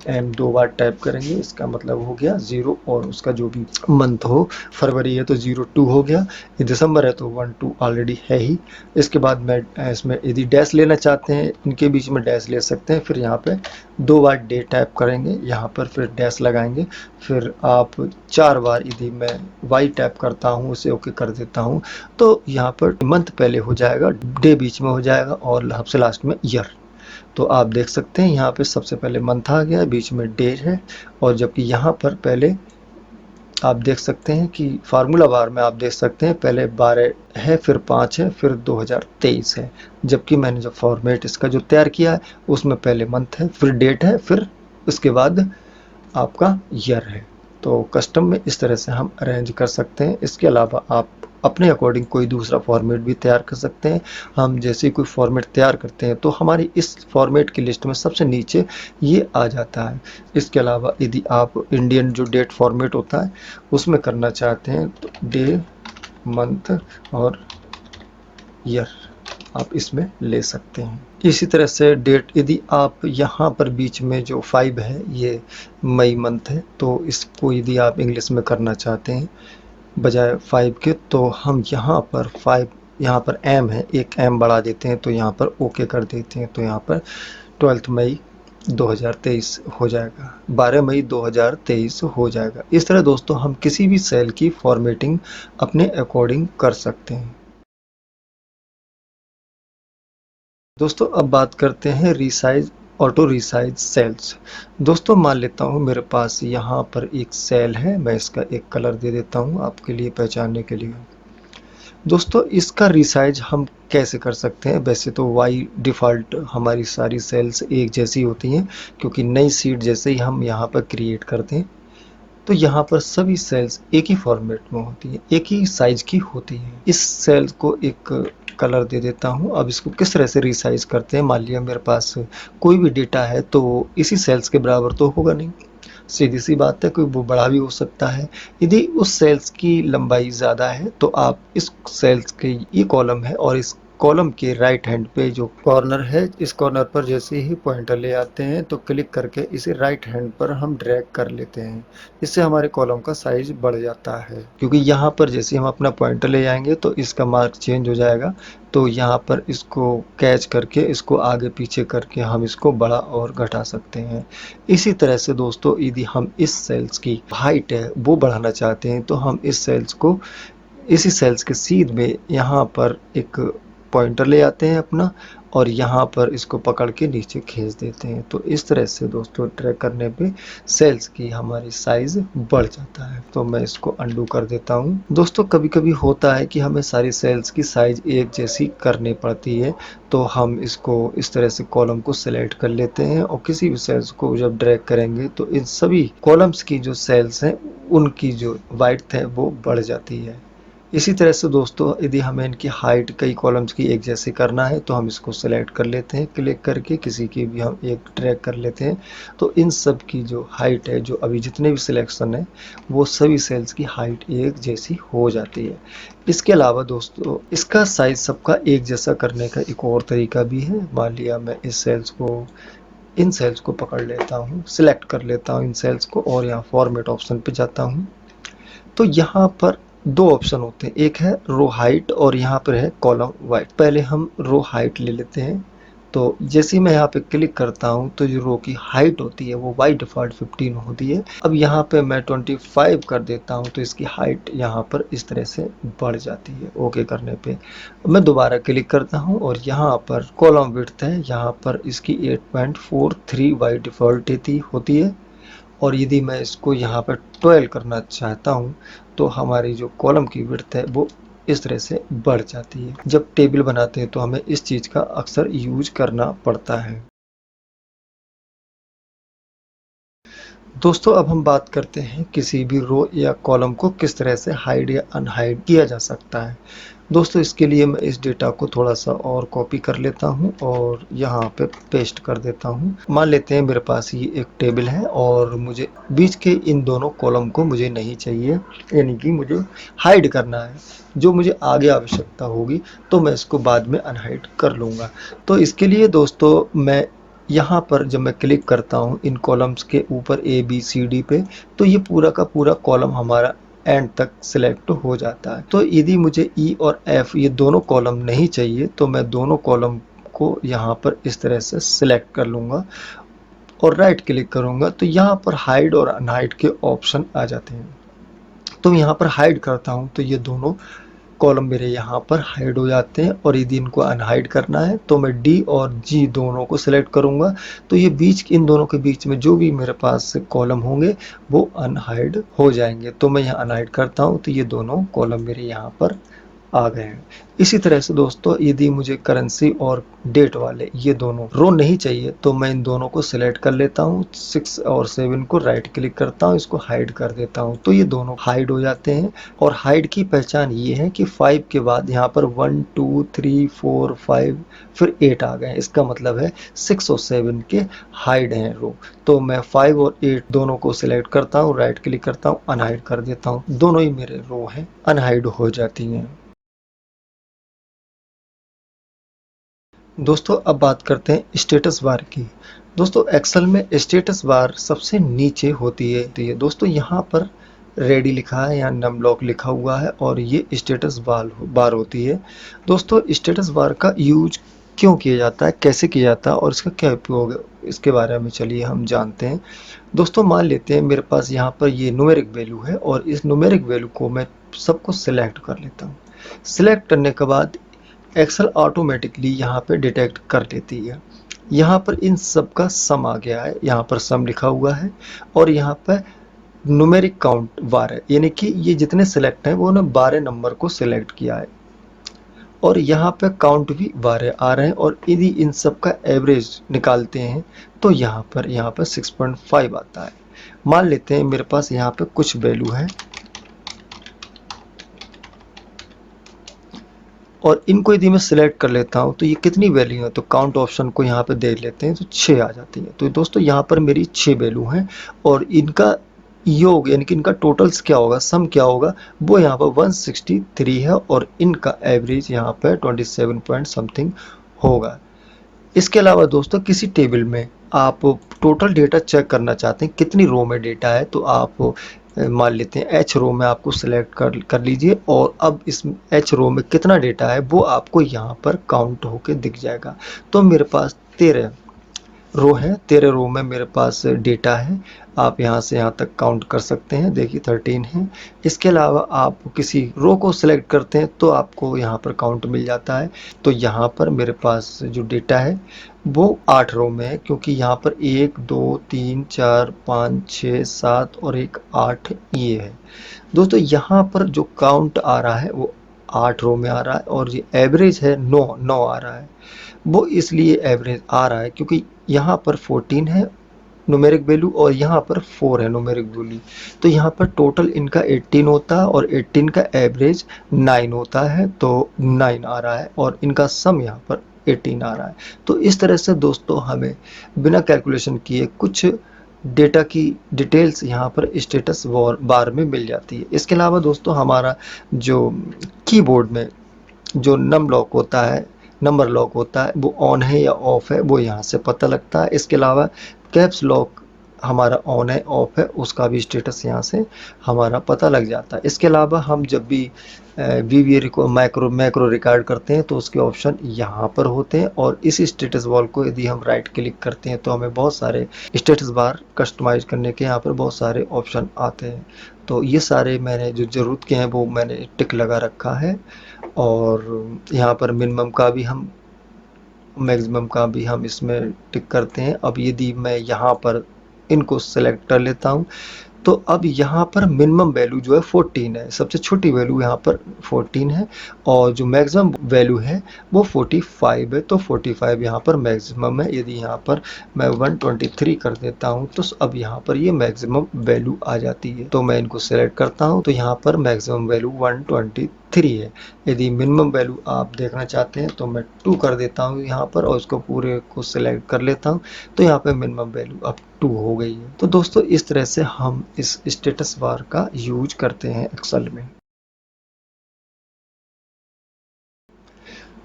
एम 2 बार टाइप करेंगे, इसका मतलब हो गया 0 और उसका जो भी मंथ हो, फरवरी है तो 02 हो गया, ये दिसंबर है तो 12 ऑलरेडी है ही। इसके बाद मैं इसमें यदि डैश लेना चाहते हैं इनके बीच में डैश ले सकते हैं, फिर यहाँ पे 2 बार डे टाइप करेंगे, यहाँ पर फिर डैश लगाएंगे, फिर आप 4 बार यदि मैं वाई टाइप करता हूँ उसे ओके कर देता हूँ तो यहाँ पर मंथ पहले हो जाएगा, डे बीच में हो जाएगा और सबसे लास्ट में ईयर। तो आप देख सकते हैं यहाँ पे सबसे पहले मंथ आ गया, बीच में डे है और जबकि यहाँ पर पहले आप देख सकते हैं कि फार्मूला बार में आप देख सकते हैं पहले 12 है, फिर 5 है, फिर 2023 है। जबकि मैंने जो फॉर्मेट इसका जो तैयार किया है उसमें पहले मंथ है, फिर डेट है, फिर उसके बाद आपका ईयर है। तो कस्टम में इस तरह से हम अरेंज कर सकते हैं। इसके अलावा आप अपने अकॉर्डिंग कोई दूसरा फॉर्मेट भी तैयार कर सकते हैं। हम जैसे कोई फॉर्मेट तैयार करते हैं तो हमारी इस फॉर्मेट की लिस्ट में सबसे नीचे ये आ जाता है। इसके अलावा यदि आप इंडियन जो डेट फॉर्मेट होता है उसमें करना चाहते हैं तो डे, मंथ और ईयर आप इसमें ले सकते हैं। इसी तरह से डेट यदि आप यहाँ पर बीच में जो 5 है ये मई मंथ है, तो इसको यदि आप इंग्लिश में करना चाहते हैं बजाय 5 के तो हम यहाँ पर 5, यहाँ पर एम है, एक एम बढ़ा देते हैं तो यहाँ पर ओके कर देते हैं। तो यहाँ पर 12 मई 2023 हो जाएगा, 12 मई 2023 हो जाएगा। इस तरह दोस्तों हम किसी भी सेल की फॉर्मेटिंग अपने अकॉर्डिंग कर सकते हैं। दोस्तों अब बात करते हैं रीसाइज, ऑटो रीसाइज सेल्स। दोस्तों मान लेता हूँ मेरे पास यहाँ पर एक सेल है, मैं इसका एक कलर दे देता हूँ आपके लिए पहचानने के लिए। दोस्तों इसका रिसाइज हम कैसे कर सकते हैं? वैसे तो वाई डिफ़ॉल्ट हमारी सारी सेल्स एक जैसी होती हैं, क्योंकि नई सीट जैसे ही हम यहाँ पर क्रिएट करते हैं तो यहाँ पर सभी सेल्स एक ही फॉर्मेट में होती हैं, एक ही साइज की होती हैं। इस सेल को एक कलर दे देता हूँ। अब इसको किस तरह से रिसाइज करते हैं? मान लिया मेरे पास कोई भी डेटा है तो इसी सेल्स के बराबर तो होगा नहीं, सीधी सी बात है, कोई वो बड़ा भी हो सकता है। यदि उस सेल्स की लंबाई ज़्यादा है तो आप इस सेल्स के ये कॉलम है और इस कॉलम के राइट हैंड पे जो कॉर्नर है, इस कॉर्नर पर जैसे ही पॉइंटर ले आते हैं तो क्लिक करके इसे राइट हैंड पर हम ड्रैग कर लेते हैं। इससे हमारे कॉलम का साइज बढ़ जाता है, क्योंकि यहाँ पर जैसे हम अपना पॉइंटर ले जाएंगे तो इसका मार्क चेंज हो जाएगा। तो यहाँ पर इसको कैच करके इसको आगे पीछे करके हम इसको बड़ा और घटा सकते हैं। इसी तरह से दोस्तों, यदि हम इस सेल्स की हाइट है वो बढ़ाना चाहते हैं तो हम इस सेल्स को इसी सेल्स के सीध में यहाँ पर एक पॉइंटर ले आते हैं अपना, और यहाँ पर इसको पकड़ के नीचे खींच देते हैं। तो इस तरह से दोस्तों ट्रैक करने पे सेल्स की हमारी साइज बढ़ जाता है। तो मैं इसको अंडू कर देता हूँ। दोस्तों कभी कभी होता है कि हमें सारी सेल्स की साइज एक जैसी करनी पड़ती है, तो हम इसको इस तरह से कॉलम को सिलेक्ट कर लेते हैं और किसी भी सेल्स को जब ड्रैग करेंगे तो इन सभी कॉलम्स की जो सेल्स हैं उनकी जो वाइड्थ है वो बढ़ जाती है। इसी तरह से दोस्तों, यदि हमें इनकी हाइट कई कॉलम्स की एक जैसे करना है तो हम इसको सेलेक्ट कर लेते हैं, क्लिक करके किसी की भी हम एक ड्रैग कर लेते हैं। तो इन सब की जो हाइट है, जो अभी जितने भी सिलेक्शन है, वो सभी सेल्स की हाइट एक जैसी हो जाती है। इसके अलावा दोस्तों, इसका साइज सबका एक जैसा करने का एक और तरीका भी है। मान लिया मैं इन सेल्स को पकड़ लेता हूँ, सिलेक्ट कर लेता हूँ इन सेल्स को, और यहाँ फॉर्मेट ऑप्शन पे जाता हूँ। तो यहाँ पर दो ऑप्शन होते हैं, एक है रो हाइट और यहाँ पर है कॉलम वाइड। पहले हम रो हाइट ले लेते हैं। तो जैसे ही मैं यहाँ पे क्लिक करता हूँ तो जो रो की हाइट होती है वो बाई डिफ़ॉल्ट 15 होती है। अब यहाँ पे मैं 25 कर देता हूँ तो इसकी हाइट यहाँ पर इस तरह से बढ़ जाती है। ओके करने पे मैं दोबारा क्लिक करता हूँ और यहाँ पर कॉलम विड्थ है, यहाँ पर इसकी 8.43 बाई डिफ़ॉल्ट होती है। और यदि मैं इसको यहाँ पर 12 करना चाहता हूँ तो हमारी जो कॉलम की विड्थ है वो इस तरह से बढ़ जाती है। जब टेबल बनाते हैं तो हमें इस चीज़ का अक्सर यूज करना पड़ता है। दोस्तों अब हम बात करते हैं किसी भी रो या कॉलम को किस तरह से हाइड या अनहाइड किया जा सकता है। दोस्तों इसके लिए मैं इस डेटा को थोड़ा सा और कॉपी कर लेता हूं और यहाँ पे पेस्ट कर देता हूं। मान लेते हैं मेरे पास ये एक टेबल है और मुझे बीच के इन दोनों कॉलम को मुझे नहीं चाहिए, यानी कि मुझे हाइड करना है। जो मुझे आगे आवश्यकता होगी तो मैं इसको बाद में अनहाइड कर लूँगा। तो इसके लिए दोस्तों मैं यहाँ पर जब मैं क्लिक करता हूँ इन कॉलम्स के ऊपर ए बी सी डी पे, तो ये पूरा का पूरा कॉलम हमारा एंड तक सिलेक्ट हो जाता है। तो यदि मुझे ई और एफ ये दोनों कॉलम नहीं चाहिए तो मैं दोनों कॉलम को यहाँ पर इस तरह से सिलेक्ट कर लूँगा और राइट क्लिक करूँगा तो यहाँ पर हाइड और अनहाइड के ऑप्शन आ जाते हैं। तो यहाँ पर हाइड करता हूँ तो ये दोनों कॉलम मेरे यहाँ पर हाइड हो जाते हैं, और यदि इनको अनहाइड करना है तो मैं डी और जी दोनों को सिलेक्ट करूँगा। तो ये इन दोनों के बीच में जो भी मेरे पास कॉलम होंगे वो अनहाइड हो जाएंगे। तो मैं यहाँ अनहाइड करता हूँ तो ये दोनों कॉलम मेरे यहाँ पर आ गए हैं। इसी तरह से दोस्तों, यदि मुझे करेंसी और डेट वाले ये दोनों रो नहीं चाहिए तो मैं इन दोनों को सिलेक्ट कर लेता हूँ, 6 और 7 को राइट क्लिक करता हूँ, इसको हाइड कर देता हूँ तो ये दोनों हाइड हो जाते हैं। और हाइड की पहचान ये है कि 5 के बाद यहाँ पर 1 2 3 4 5 फिर 8 आ गए, इसका मतलब है 6 और 7 के हाइड हैं रो। तो मैं 5 और 8 दोनों को सिलेक्ट करता हूँ, राइट क्लिक करता हूँ, अनहाइड कर देता हूँ, दोनों ही मेरे रो हैं अनहाइड हो जाती हैं। दोस्तों अब बात करते हैं स्टेटस बार की। दोस्तों एक्सेल में स्टेटस बार सबसे नीचे होती है। तो ये दोस्तों यहाँ पर रेडी लिखा है या नम ब्लॉक लिखा हुआ है और ये स्टेटस बार होती है। दोस्तों स्टेटस बार का यूज क्यों किया जाता है, कैसे किया जाता है और इसका क्या उपयोग है, इसके बारे में चलिए हम जानते हैं। दोस्तों मान लेते हैं मेरे पास यहाँ पर ये न्यूमेरिक वैल्यू है और इस न्यूमेरिक वैल्यू को मैं सबको सिलेक्ट कर लेता हूँ। सिलेक्ट करने के बाद एक्सेल ऑटोमेटिकली यहाँ पे डिटेक्ट कर लेती है। यहाँ पर इन सब का सम आ गया है, यहाँ पर सम लिखा हुआ है और यहाँ पर न्यूमेरिक काउंट 12, यानी कि ये जितने सिलेक्ट हैं वो उन्होंने 12 नंबर को सिलेक्ट किया है और यहाँ पे काउंट भी 12 आ रहे हैं। और यदि इन सब का एवरेज निकालते हैं तो यहाँ पर 6.5 आता है। मान लेते हैं मेरे पास यहाँ पे कुछ वैल्यू है और इनको यदि मैं सिलेक्ट कर लेता हूँ तो ये कितनी वैल्यू है, तो काउंट ऑप्शन को यहाँ पे देख लेते हैं तो 6 आ जाती है। तो दोस्तों यहाँ पर मेरी 6 वैल्यू हैं और इनका योग यानी कि इनका टोटल्स क्या होगा, सम क्या होगा, वो यहाँ पर 163 है और इनका एवरेज यहाँ पर 27 पॉइंट समथिंग होगा। इसके अलावा दोस्तों किसी टेबल में आप टोटल डेटा चेक करना चाहते हैं कितनी रो में डेटा है, तो आप मान लेते हैं एच रो में आपको सिलेक्ट कर लीजिए और अब इस एच रो में कितना डेटा है वो आपको यहाँ पर काउंट होके दिख जाएगा। तो मेरे पास 13 रो है, 13 रो में मेरे पास डेटा है। आप यहाँ से यहाँ तक काउंट कर सकते हैं, देखिए 13 है। इसके अलावा आप किसी रो को सिलेक्ट करते हैं तो आपको यहाँ पर काउंट मिल जाता है। तो यहाँ पर मेरे पास जो डेटा है वो 8 रो में है, क्योंकि यहाँ पर 1 2 3 4 5 6 7 और एक 8 ये है। दोस्तों यहाँ पर जो काउंट आ रहा है वो 8 रो में आ रहा है और ये एवरेज है 9 आ रहा है। वो इसलिए एवरेज आ रहा है क्योंकि यहाँ पर 14 है न्यूमेरिक वैल्यू और यहाँ पर 4 है न्यूमेरिक वैल्यू। तो यहाँ पर टोटल इनका 18 होता है और 18 का एवरेज 9 होता है, तो 9 आ रहा है और इनका सम यहाँ पर 18 आ रहा है। तो इस तरह से दोस्तों हमें बिना कैलकुलेशन किए कुछ डेटा की डिटेल्स यहाँ पर स्टेटस बार में मिल जाती है। इसके अलावा दोस्तों हमारा जो कीबोर्ड में जो नंबर लॉक होता है वो ऑन है या ऑफ है वो यहाँ से पता लगता है। इसके अलावा कैप्स लॉक हमारा ऑन है ऑफ है उसका भी स्टेटस यहाँ से हमारा पता लग जाता है। इसके अलावा हम जब भी वीवीए को मैक्रो रिकॉर्ड करते हैं तो उसके ऑप्शन यहाँ पर होते हैं और इस स्टेटस बॉल को यदि हम राइट क्लिक करते हैं तो हमें बहुत सारे स्टेटस बार कस्टमाइज करने के यहाँ पर बहुत सारे ऑप्शन आते हैं। तो ये सारे मैंने जो ज़रूरत के हैं वो मैंने टिक लगा रखा है और यहाँ पर मिनिमम का भी हम मैक्सिमम का भी हम इसमें टिक करते हैं। अब यदि मैं यहाँ पर इनको सेलेक्ट कर लेता हूँ तो अब यहाँ पर मिनिमम वैल्यू जो है 14 है, सबसे छोटी वैल्यू यहाँ पर 14 है और जो मैक्सिमम वैल्यू है वो 45 है। तो 45 यहाँ पर मैक्सिमम है। यदि यहाँ पर मैं 123 कर देता हूँ तो अब यहाँ पर ये मैक्सिमम वैल्यू आ जाती है। तो मैं इनको सेलेक्ट करता हूँ तो यहाँ पर मैक्सिमम वैल्यू 123 है। यदि मिनिमम वैल्यू आप देखना चाहते हैं तो मैं 2 कर देता हूँ यहाँ पर और उसको पूरे को सिलेक्ट कर लेता हूँ तो यहाँ पे मिनिमम वैल्यू अब 2 हो गई है। तो दोस्तों इस तरह से हम इस स्टेटस बार का यूज करते हैं एक्सेल में।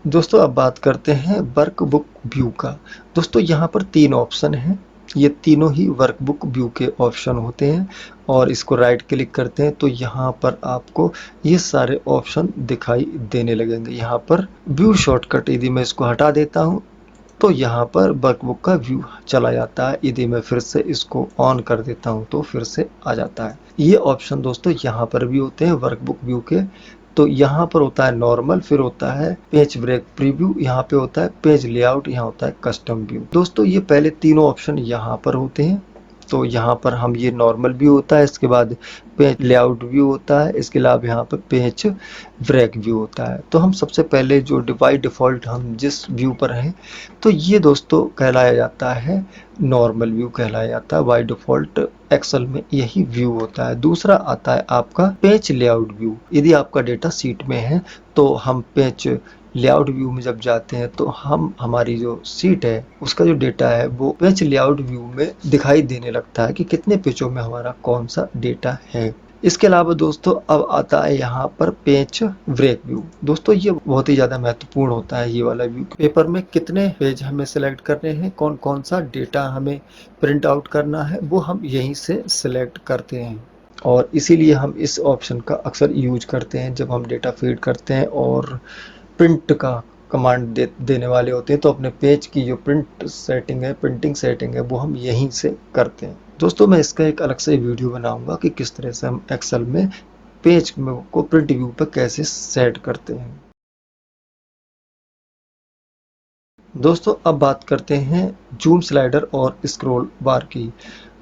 दोस्तों अब बात करते हैं वर्कबुक व्यू का। दोस्तों यहाँ पर 3 ऑप्शन हैं, ये तीनों ही वर्कबुक व्यू के ऑप्शन होते हैं और इसको राइट क्लिक करते हैं तो यहाँ पर आपको ये सारे ऑप्शन दिखाई देने लगेंगे। यहाँ पर व्यू शॉर्टकट यदि मैं इसको हटा देता हूँ तो यहाँ पर वर्कबुक का व्यू चला जाता है। यदि मैं फिर से इसको ऑन कर देता हूँ तो फिर से आ जाता है। ये ऑप्शन दोस्तों यहाँ पर भी होते हैं वर्कबुक व्यू के। तो यहाँ पर होता है नॉर्मल, फिर होता है पेज ब्रेक प्रीव्यू, यहाँ पे होता है पेज लेआउट, यहाँ होता है कस्टम व्यू। दोस्तों ये पहले तीनों ऑप्शन यहाँ पर होते हैं। तो यहाँ पर हम ये नॉर्मल व्यू होता है, इसके बाद पेज लेआउट व्यू होता है, इसके अलावा यहाँ पर पेज ब्रेक व्यू होता है। तो हम सबसे पहले जो बाय डिफ़ॉल्ट हम जिस व्यू पर हैं तो ये दोस्तों कहलाया जाता है नॉर्मल व्यू कहलाया जाता है। बाय डिफ़ॉल्ट एक्सेल में यही व्यू होता है। दूसरा आता है आपका पेज लेआउट व्यू। यदि आपका डेटा सीट में है तो हम पेज लेआउट व्यू में जब जाते हैं तो हम हमारी जो सीट है उसका जो डेटा है वो पेज लेआउट व्यू में दिखाई देने लगता है कि कितने पेजों में हमारा कौन सा डेटा है। इसके अलावा दोस्तों अब आता है यहाँ पर पेज ब्रेक व्यू। दोस्तों ये बहुत ही ज़्यादा महत्वपूर्ण होता है ये वाला व्यू। पेपर में कितने पेज हमें सेलेक्ट करने हैं, कौन कौन सा डेटा हमें प्रिंट आउट करना है वो हम यहीं से सिलेक्ट करते हैं और इसीलिए हम इस ऑप्शन का अक्सर यूज करते हैं जब हम डेटा फीड करते हैं और प्रिंट का कमांड देने वाले होते हैं। तो अपने पेज की जो प्रिंटिंग सेटिंग है वो हम यहीं से करते हैं। दोस्तों मैं इसका एक अलग से वीडियो बनाऊंगा कि किस तरह से हम एक्सेल में पेज को प्रिंट व्यू पर कैसे सेट करते हैं। दोस्तों अब बात करते हैं जूम स्लाइडर और स्क्रॉल बार की।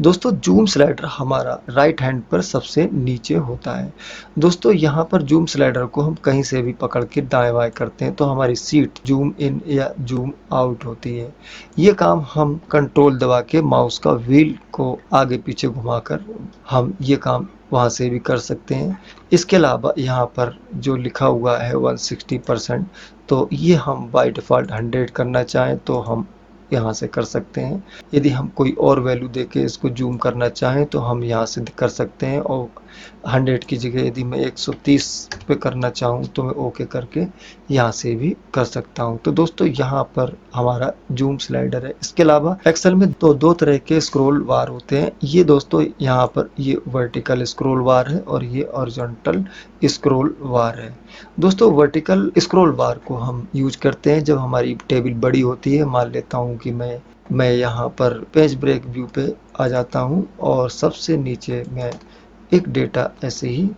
दोस्तों जूम स्लाइडर हमारा राइट हैंड पर सबसे नीचे होता है। दोस्तों यहाँ पर जूम स्लाइडर को हम कहीं से भी पकड़ के दाएं बाएं करते हैं तो हमारी सीट जूम इन या जूम आउट होती है। ये काम हम कंट्रोल दबा के माउस का व्हील को आगे पीछे घुमाकर हम ये काम वहाँ से भी कर सकते हैं। इसके अलावा यहाँ पर जो लिखा हुआ है 160%, तो ये हम बाय डिफ़ॉल्ट 100 करना चाहें तो हम यहाँ से कर सकते हैं। यदि हम कोई और वैल्यू देके इसको जूम करना चाहें तो हम यहाँ से कर सकते हैं, और 100 की जगह यदि मैं 130 पे करना चाहूँ तो मैं ओके करके यहाँ से भी कर सकता हूँ। तो दोस्तों यहाँ पर हमारा जूम स्लाइडर है। इसके अलावा एक्सेल में दो तरह के स्क्रॉल बार होते हैं। ये दोस्तों यहाँ पर ये वर्टिकल स्क्रॉल बार है और ये हॉरिजॉन्टल स्क्रॉल बार है। दोस्तों वर्टिकल स्क्रॉल बार को हम यूज करते हैं जब हमारी टेबल बड़ी होती है। मान लेता हूँ कि मैं यहाँ पर पेज ब्रेक व्यू पे आ जाता हूँ और सबसे नीचे मैं एक डेटा ऐसे ही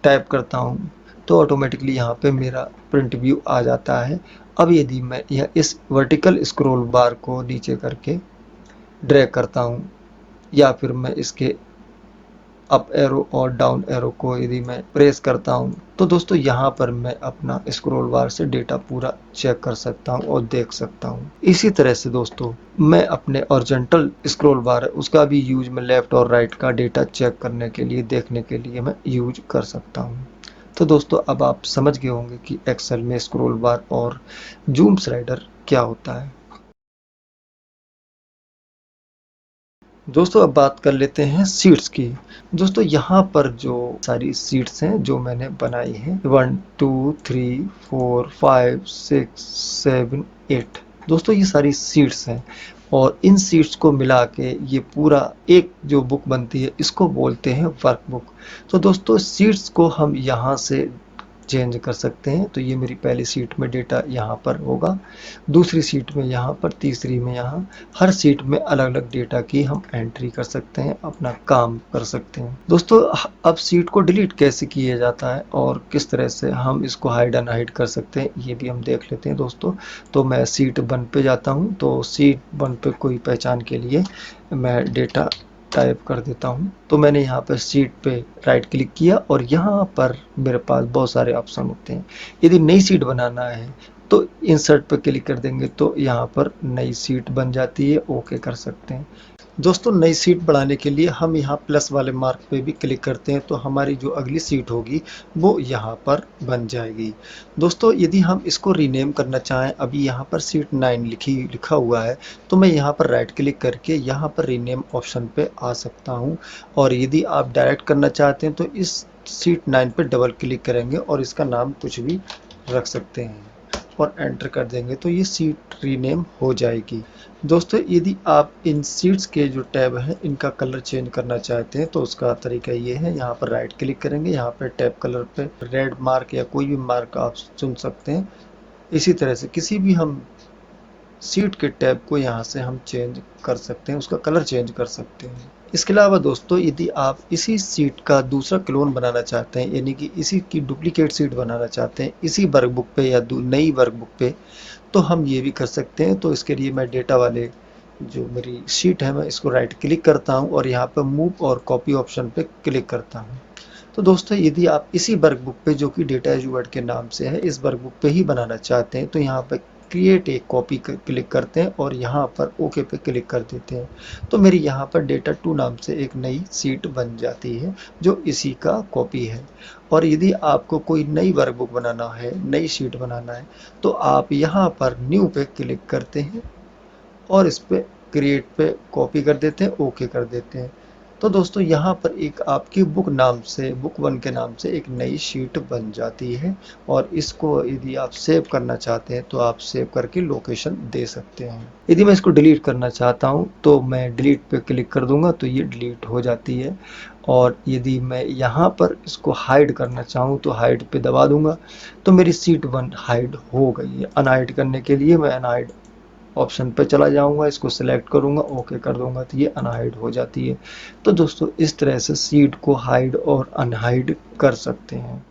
टाइप करता हूँ तो ऑटोमेटिकली यहाँ पे मेरा प्रिंट व्यू आ जाता है। अब यदि मैं यह इस वर्टिकल स्क्रॉल बार को नीचे करके ड्रैग करता हूँ या फिर मैं इसके अप एरो और डाउन एरो को यदि मैं प्रेस करता हूं तो दोस्तों यहां पर मैं अपना स्क्रॉल बार से डेटा पूरा चेक कर सकता हूं और देख सकता हूं। इसी तरह से दोस्तों मैं अपने हॉरिजॉन्टल स्क्रॉल बार है उसका भी यूज मैं लेफ्ट और राइट का डेटा चेक करने के लिए, देखने के लिए मैं यूज कर सकता हूं। तो दोस्तों अब आप समझ गए होंगे कि एक्सेल में स्क्रॉल बार और जूम स्लाइडर क्या होता है। दोस्तों अब बात कर लेते हैं सीट्स की। दोस्तों यहाँ पर जो सारी सीट्स हैं जो मैंने बनाई हैं 1 2 3 4 5 6 7 8, दोस्तों ये सारी सीट्स हैं और इन सीट्स को मिला के ये पूरा एक जो बुक बनती है इसको बोलते हैं वर्कबुक। तो दोस्तों सीट्स को हम यहाँ से चेंज कर सकते हैं। तो ये मेरी पहली सीट में डेटा यहाँ पर होगा, दूसरी सीट में यहाँ पर, तीसरी में यहाँ। हर सीट में अलग अलग डेटा की हम एंट्री कर सकते हैं, अपना काम कर सकते हैं। दोस्तों अब सीट को डिलीट कैसे किया जाता है और किस तरह से हम इसको हाइड अनहाइड कर सकते हैं ये भी हम देख लेते हैं दोस्तों। तो मैं सीट 1 पे जाता हूँ। तो सीट 1 पे कोई पहचान के लिए मैं डेटा टाइप कर देता हूँ। तो मैंने यहाँ पर सीट पे राइट क्लिक किया और यहाँ पर मेरे पास बहुत सारे ऑप्शन होते हैं। यदि नई सीट बनाना है तो इंसर्ट पे क्लिक कर देंगे तो यहाँ पर नई सीट बन जाती है, ओके कर सकते हैं। दोस्तों नई सीट बढ़ाने के लिए हम यहाँ प्लस वाले मार्क पे भी क्लिक करते हैं तो हमारी जो अगली सीट होगी वो यहाँ पर बन जाएगी। दोस्तों यदि हम इसको रीनेम करना चाहें, अभी यहाँ पर सीट 9 लिखा हुआ है तो मैं यहाँ पर राइट क्लिक करके यहाँ पर रीनेम ऑप्शन पे आ सकता हूँ। और यदि आप डायरेक्ट करना चाहते हैं तो इस सीट 9 पे डबल क्लिक करेंगे और इसका नाम कुछ भी रख सकते हैं और एंटर कर देंगे तो ये सीट रीनेम हो जाएगी। दोस्तों यदि आप इन सीट्स के जो टैब हैं इनका कलर चेंज करना चाहते हैं तो उसका तरीका ये है, यहाँ पर राइट क्लिक करेंगे, यहाँ पर टैब कलर पे रेड मार्क या कोई भी मार्क आप चुन सकते हैं। इसी तरह से किसी भी हम सीट के टैब को यहाँ से हम चेंज कर सकते हैं, उसका कलर चेंज कर सकते हैं। इसके अलावा दोस्तों यदि आप इसी सीट का दूसरा क्लोन बनाना चाहते हैं, यानी कि इसी की डुप्लीकेट सीट बनाना चाहते हैं इसी वर्कबुक पे या नई वर्कबुक पे, तो हम ये भी कर सकते हैं। तो इसके लिए मैं डेटा वाले जो मेरी शीट है मैं इसको राइट क्लिक करता हूँ और यहाँ पर मूव और कॉपी ऑप्शन पे क्लिक करता हूँ। तो दोस्तों यदि आप इसी वर्कबुक पे जो कि डेटा एज यू वर्ड के नाम से है इस वर्कबुक पे ही बनाना चाहते हैं तो यहाँ पर क्रिएट एक कॉपी क्लिक करते हैं और यहाँ पर ओके पे क्लिक कर देते हैं। तो मेरी यहाँ पर डेटा 2 नाम से एक नई सीट बन जाती है जो इसी का कॉपी है। और यदि आपको कोई नई वर्कबुक बनाना है, नई शीट बनाना है, तो आप यहाँ पर न्यू पे क्लिक करते हैं और इस पे क्रिएट पे कॉपी कर देते हैं, ओके कर देते हैं। तो दोस्तों यहाँ पर एक आपकी बुक नाम से, बुक 1 के नाम से एक नई शीट बन जाती है और इसको यदि आप सेव करना चाहते हैं तो आप सेव करके लोकेशन दे सकते हैं। यदि मैं इसको डिलीट करना चाहता हूँ तो मैं डिलीट पे क्लिक कर दूंगा तो ये डिलीट हो जाती है। और यदि मैं यहाँ पर इसको हाइड करना चाहूँ तो हाइड पे दबा दूंगा तो मेरी सीट 1 हाइड हो गई है। अनहाइड करने के लिए मैं अनहाइड ऑप्शन पे चला जाऊंगा, इसको सिलेक्ट करूंगा, ओके कर दूंगा तो ये अनहाइड हो जाती है। तो दोस्तों इस तरह से सीट को हाइड और अनहाइड कर सकते हैं।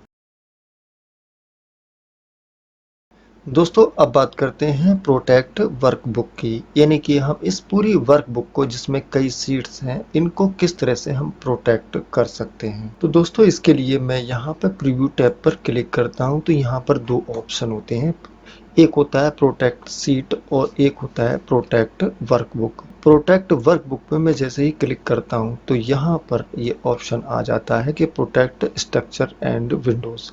दोस्तों अब बात करते हैं प्रोटेक्ट वर्कबुक की, यानी कि हम इस पूरी वर्कबुक को जिसमें कई सीट्स हैं इनको किस तरह से हम प्रोटेक्ट कर सकते हैं। तो दोस्तों इसके लिए मैं यहाँ पर प्रीव्यू टैब पर क्लिक करता हूँ तो यहाँ पर 2 ऑप्शन होते हैं, एक होता है प्रोटेक्ट सीट और एक होता है प्रोटेक्ट वर्कबुक। प्रोटेक्ट वर्कबुक पे मैं जैसे ही क्लिक करता हूं तो यहाँ पर ये ऑप्शन आ जाता है कि प्रोटेक्ट स्ट्रक्चर एंड विंडोज।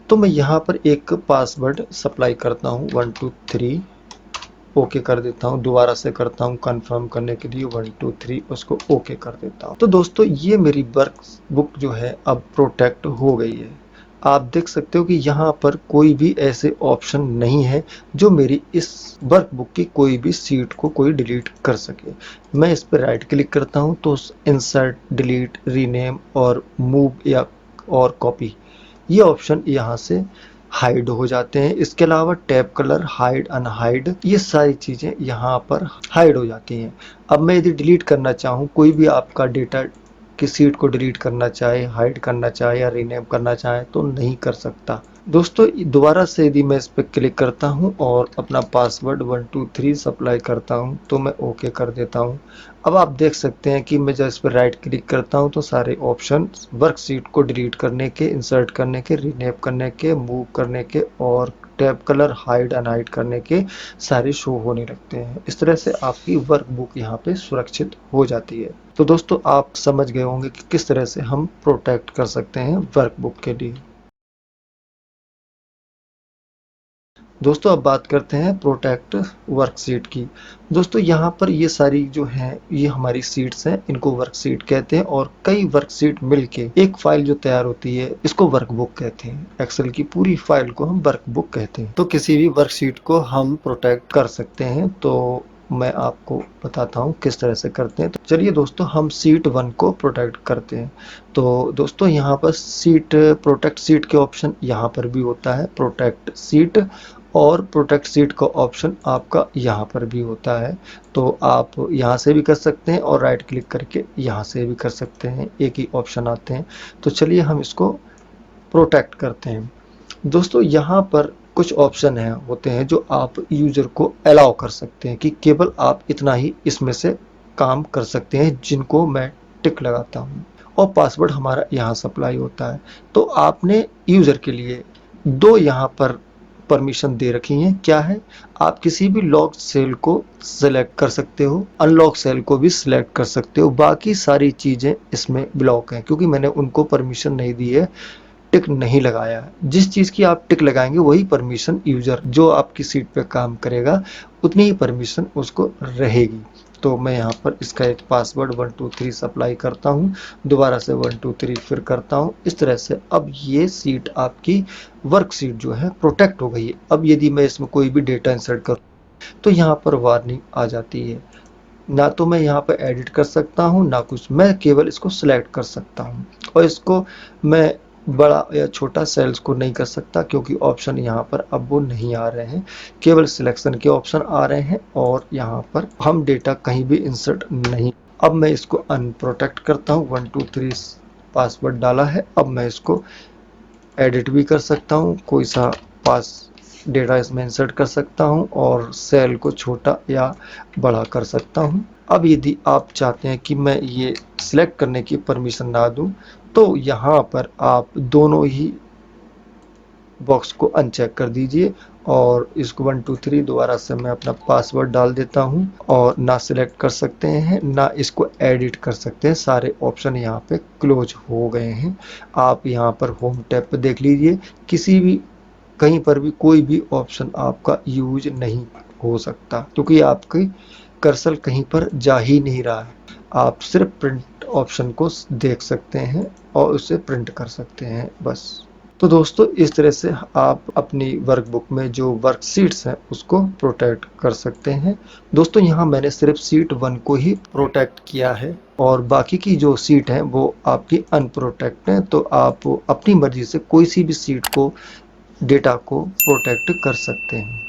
तो मैं यहाँ पर एक पासवर्ड सप्लाई करता हूँ 1 2 3, ओके कर देता हूँ, दोबारा से करता हूँ कंफर्म करने के लिए 1 2 3, उसको ओके कर देता हूँ। तो दोस्तों ये मेरी वर्कबुक जो है अब प्रोटेक्ट हो गई है। आप देख सकते हो कि यहाँ पर कोई भी ऐसे ऑप्शन नहीं है जो मेरी इस वर्कबुक की कोई भी सीट को कोई डिलीट कर सके। मैं इस पर राइट क्लिक करता हूँ तो इंसर्ट, डिलीट, रीनेम और मूव या और कॉपी, ये ऑप्शन यहाँ से हाइड हो जाते हैं। इसके अलावा टैब कलर, हाइड, अनहाइड, ये सारी चीज़ें यहाँ पर हाइड हो जाती हैं। अब मैं यदि डिलीट करना चाहूँ, कोई भी आपका डेटा की सीट को डिलीट करना चाहे, हाइड करना चाहे या रीनेम करना चाहे तो नहीं कर सकता। दोस्तों दोबारा से यदि मैं इस पर क्लिक करता हूँ और अपना पासवर्ड 1 2 3 सप्लाई करता हूँ तो मैं ओके कर देता हूँ। अब आप देख सकते हैं कि मैं जब इस पर राइट क्लिक करता हूँ तो सारे ऑप्शन वर्कशीट को डिलीट करने के, इंसर्ट करने के, रीनेम करने के, मूव करने के और टैब कलर, हाइड, अनहाइड करने के सारे शो होने लगते हैं। इस तरह से आपकी वर्कबुक यहाँ पे सुरक्षित हो जाती है। तो दोस्तों आप समझ गए होंगे कि किस तरह से हम प्रोटेक्ट कर सकते हैं वर्कबुक के लिए। दोस्तों अब बात करते हैं प्रोटेक्ट वर्कशीट की। दोस्तों यहाँ पर ये सारी जो हैं ये हमारी सीट्स हैं, इनको वर्कशीट कहते हैं और कई वर्कशीट मिलके एक फाइल जो तैयार होती है इसको वर्कबुक कहते हैं। एक्सेल की पूरी फाइल को हम वर्कबुक कहते हैं। तो किसी भी वर्कशीट को हम प्रोटेक्ट कर सकते हैं, तो मैं आपको बताता हूँ किस तरह से करते हैं। तो चलिए दोस्तों हम सीट 1 को प्रोटेक्ट करते हैं। तो दोस्तों यहाँ पर सीट प्रोटेक्ट सीट के ऑप्शन यहाँ पर भी होता है, प्रोटेक्ट सीट, और प्रोटेक्ट सीट का ऑप्शन आपका यहाँ पर भी होता है। तो आप यहाँ से भी कर सकते हैं और राइट क्लिक करके यहाँ से भी कर सकते हैं, एक ही ऑप्शन आते हैं। तो चलिए हम इसको प्रोटेक्ट करते हैं। दोस्तों यहाँ पर कुछ ऑप्शन हैं होते हैं जो आप यूजर को अलाउ कर सकते हैं कि केवल आप इतना ही इसमें से काम कर सकते हैं, जिनको मैं टिक लगाता हूँ, और पासवर्ड हमारा यहाँ सप्लाई होता है। तो आपने यूजर के लिए दो यहाँ पर परमिशन दे रखी हैं। क्या है, आप किसी भी लॉक सेल को सिलेक्ट कर सकते हो, अनलॉक सेल को भी सिलेक्ट कर सकते हो, बाकी सारी चीजें इसमें ब्लॉक हैं क्योंकि मैंने उनको परमिशन नहीं दी है, टिक नहीं लगाया है। जिस चीज़ की आप टिक लगाएंगे वही परमिशन यूजर जो आपकी सीट पे काम करेगा उतनी ही परमिशन उसको रहेगी। तो मैं यहाँ पर इसका एक पासवर्ड 1 2 3 सप्लाई करता हूँ, दोबारा से 1 2 3 फिर करता हूँ। इस तरह से अब ये सीट आपकी वर्क सीट जो है प्रोटेक्ट हो गई है। अब यदि मैं इसमें कोई भी डेटा इंसर्ट करूँ तो यहाँ पर वार्निंग आ जाती है। ना तो मैं यहाँ पर एडिट कर सकता हूँ ना कुछ, मैं केवल इसको सिलेक्ट कर सकता हूँ और इसको मैं बड़ा या छोटा सेल्स को नहीं कर सकता क्योंकि ऑप्शन यहाँ पर अब वो नहीं आ रहे हैं, केवल सिलेक्शन के ऑप्शन आ रहे हैं और यहाँ पर हम डेटा कहीं भी इंसर्ट नहीं। अब मैं इसको अनप्रोटेक्ट करता हूँ, 1 2 3 पासवर्ड डाला है। अब मैं इसको एडिट भी कर सकता हूँ, कोई सा पास डेटा इसमें इंसर्ट कर सकता हूँ और सेल को छोटा या बड़ा कर सकता हूँ। अब यदि आप चाहते हैं कि मैं ये सिलेक्ट करने की परमिशन ना दूं तो यहाँ पर आप दोनों ही बॉक्स को अनचेक कर दीजिए और इसको 1 2 3 दोबारा से मैं अपना पासवर्ड डाल देता हूँ और ना सिलेक्ट कर सकते हैं ना इसको एडिट कर सकते हैं। सारे ऑप्शन यहाँ पे क्लोज हो गए हैं। आप यहाँ पर होम टैब पे देख लीजिए, किसी भी कहीं पर भी कोई भी ऑप्शन आपका यूज नहीं हो सकता क्योंकि आपकी कर्सर कहीं पर जा ही नहीं रहा है। आप सिर्फ प्रिंट ऑप्शन को देख सकते हैं और उसे प्रिंट कर सकते हैं बस। तो दोस्तों इस तरह से आप अपनी वर्कबुक में जो वर्कशीट्स हैं उसको प्रोटेक्ट कर सकते हैं। दोस्तों यहाँ मैंने सिर्फ सीट 1 को ही प्रोटेक्ट किया है और बाकी की जो सीट है वो आपकी अनप्रोटेक्ट है। तो आप अपनी मर्जी से कोई सी भी सीट को, डेटा को प्रोटेक्ट कर सकते हैं।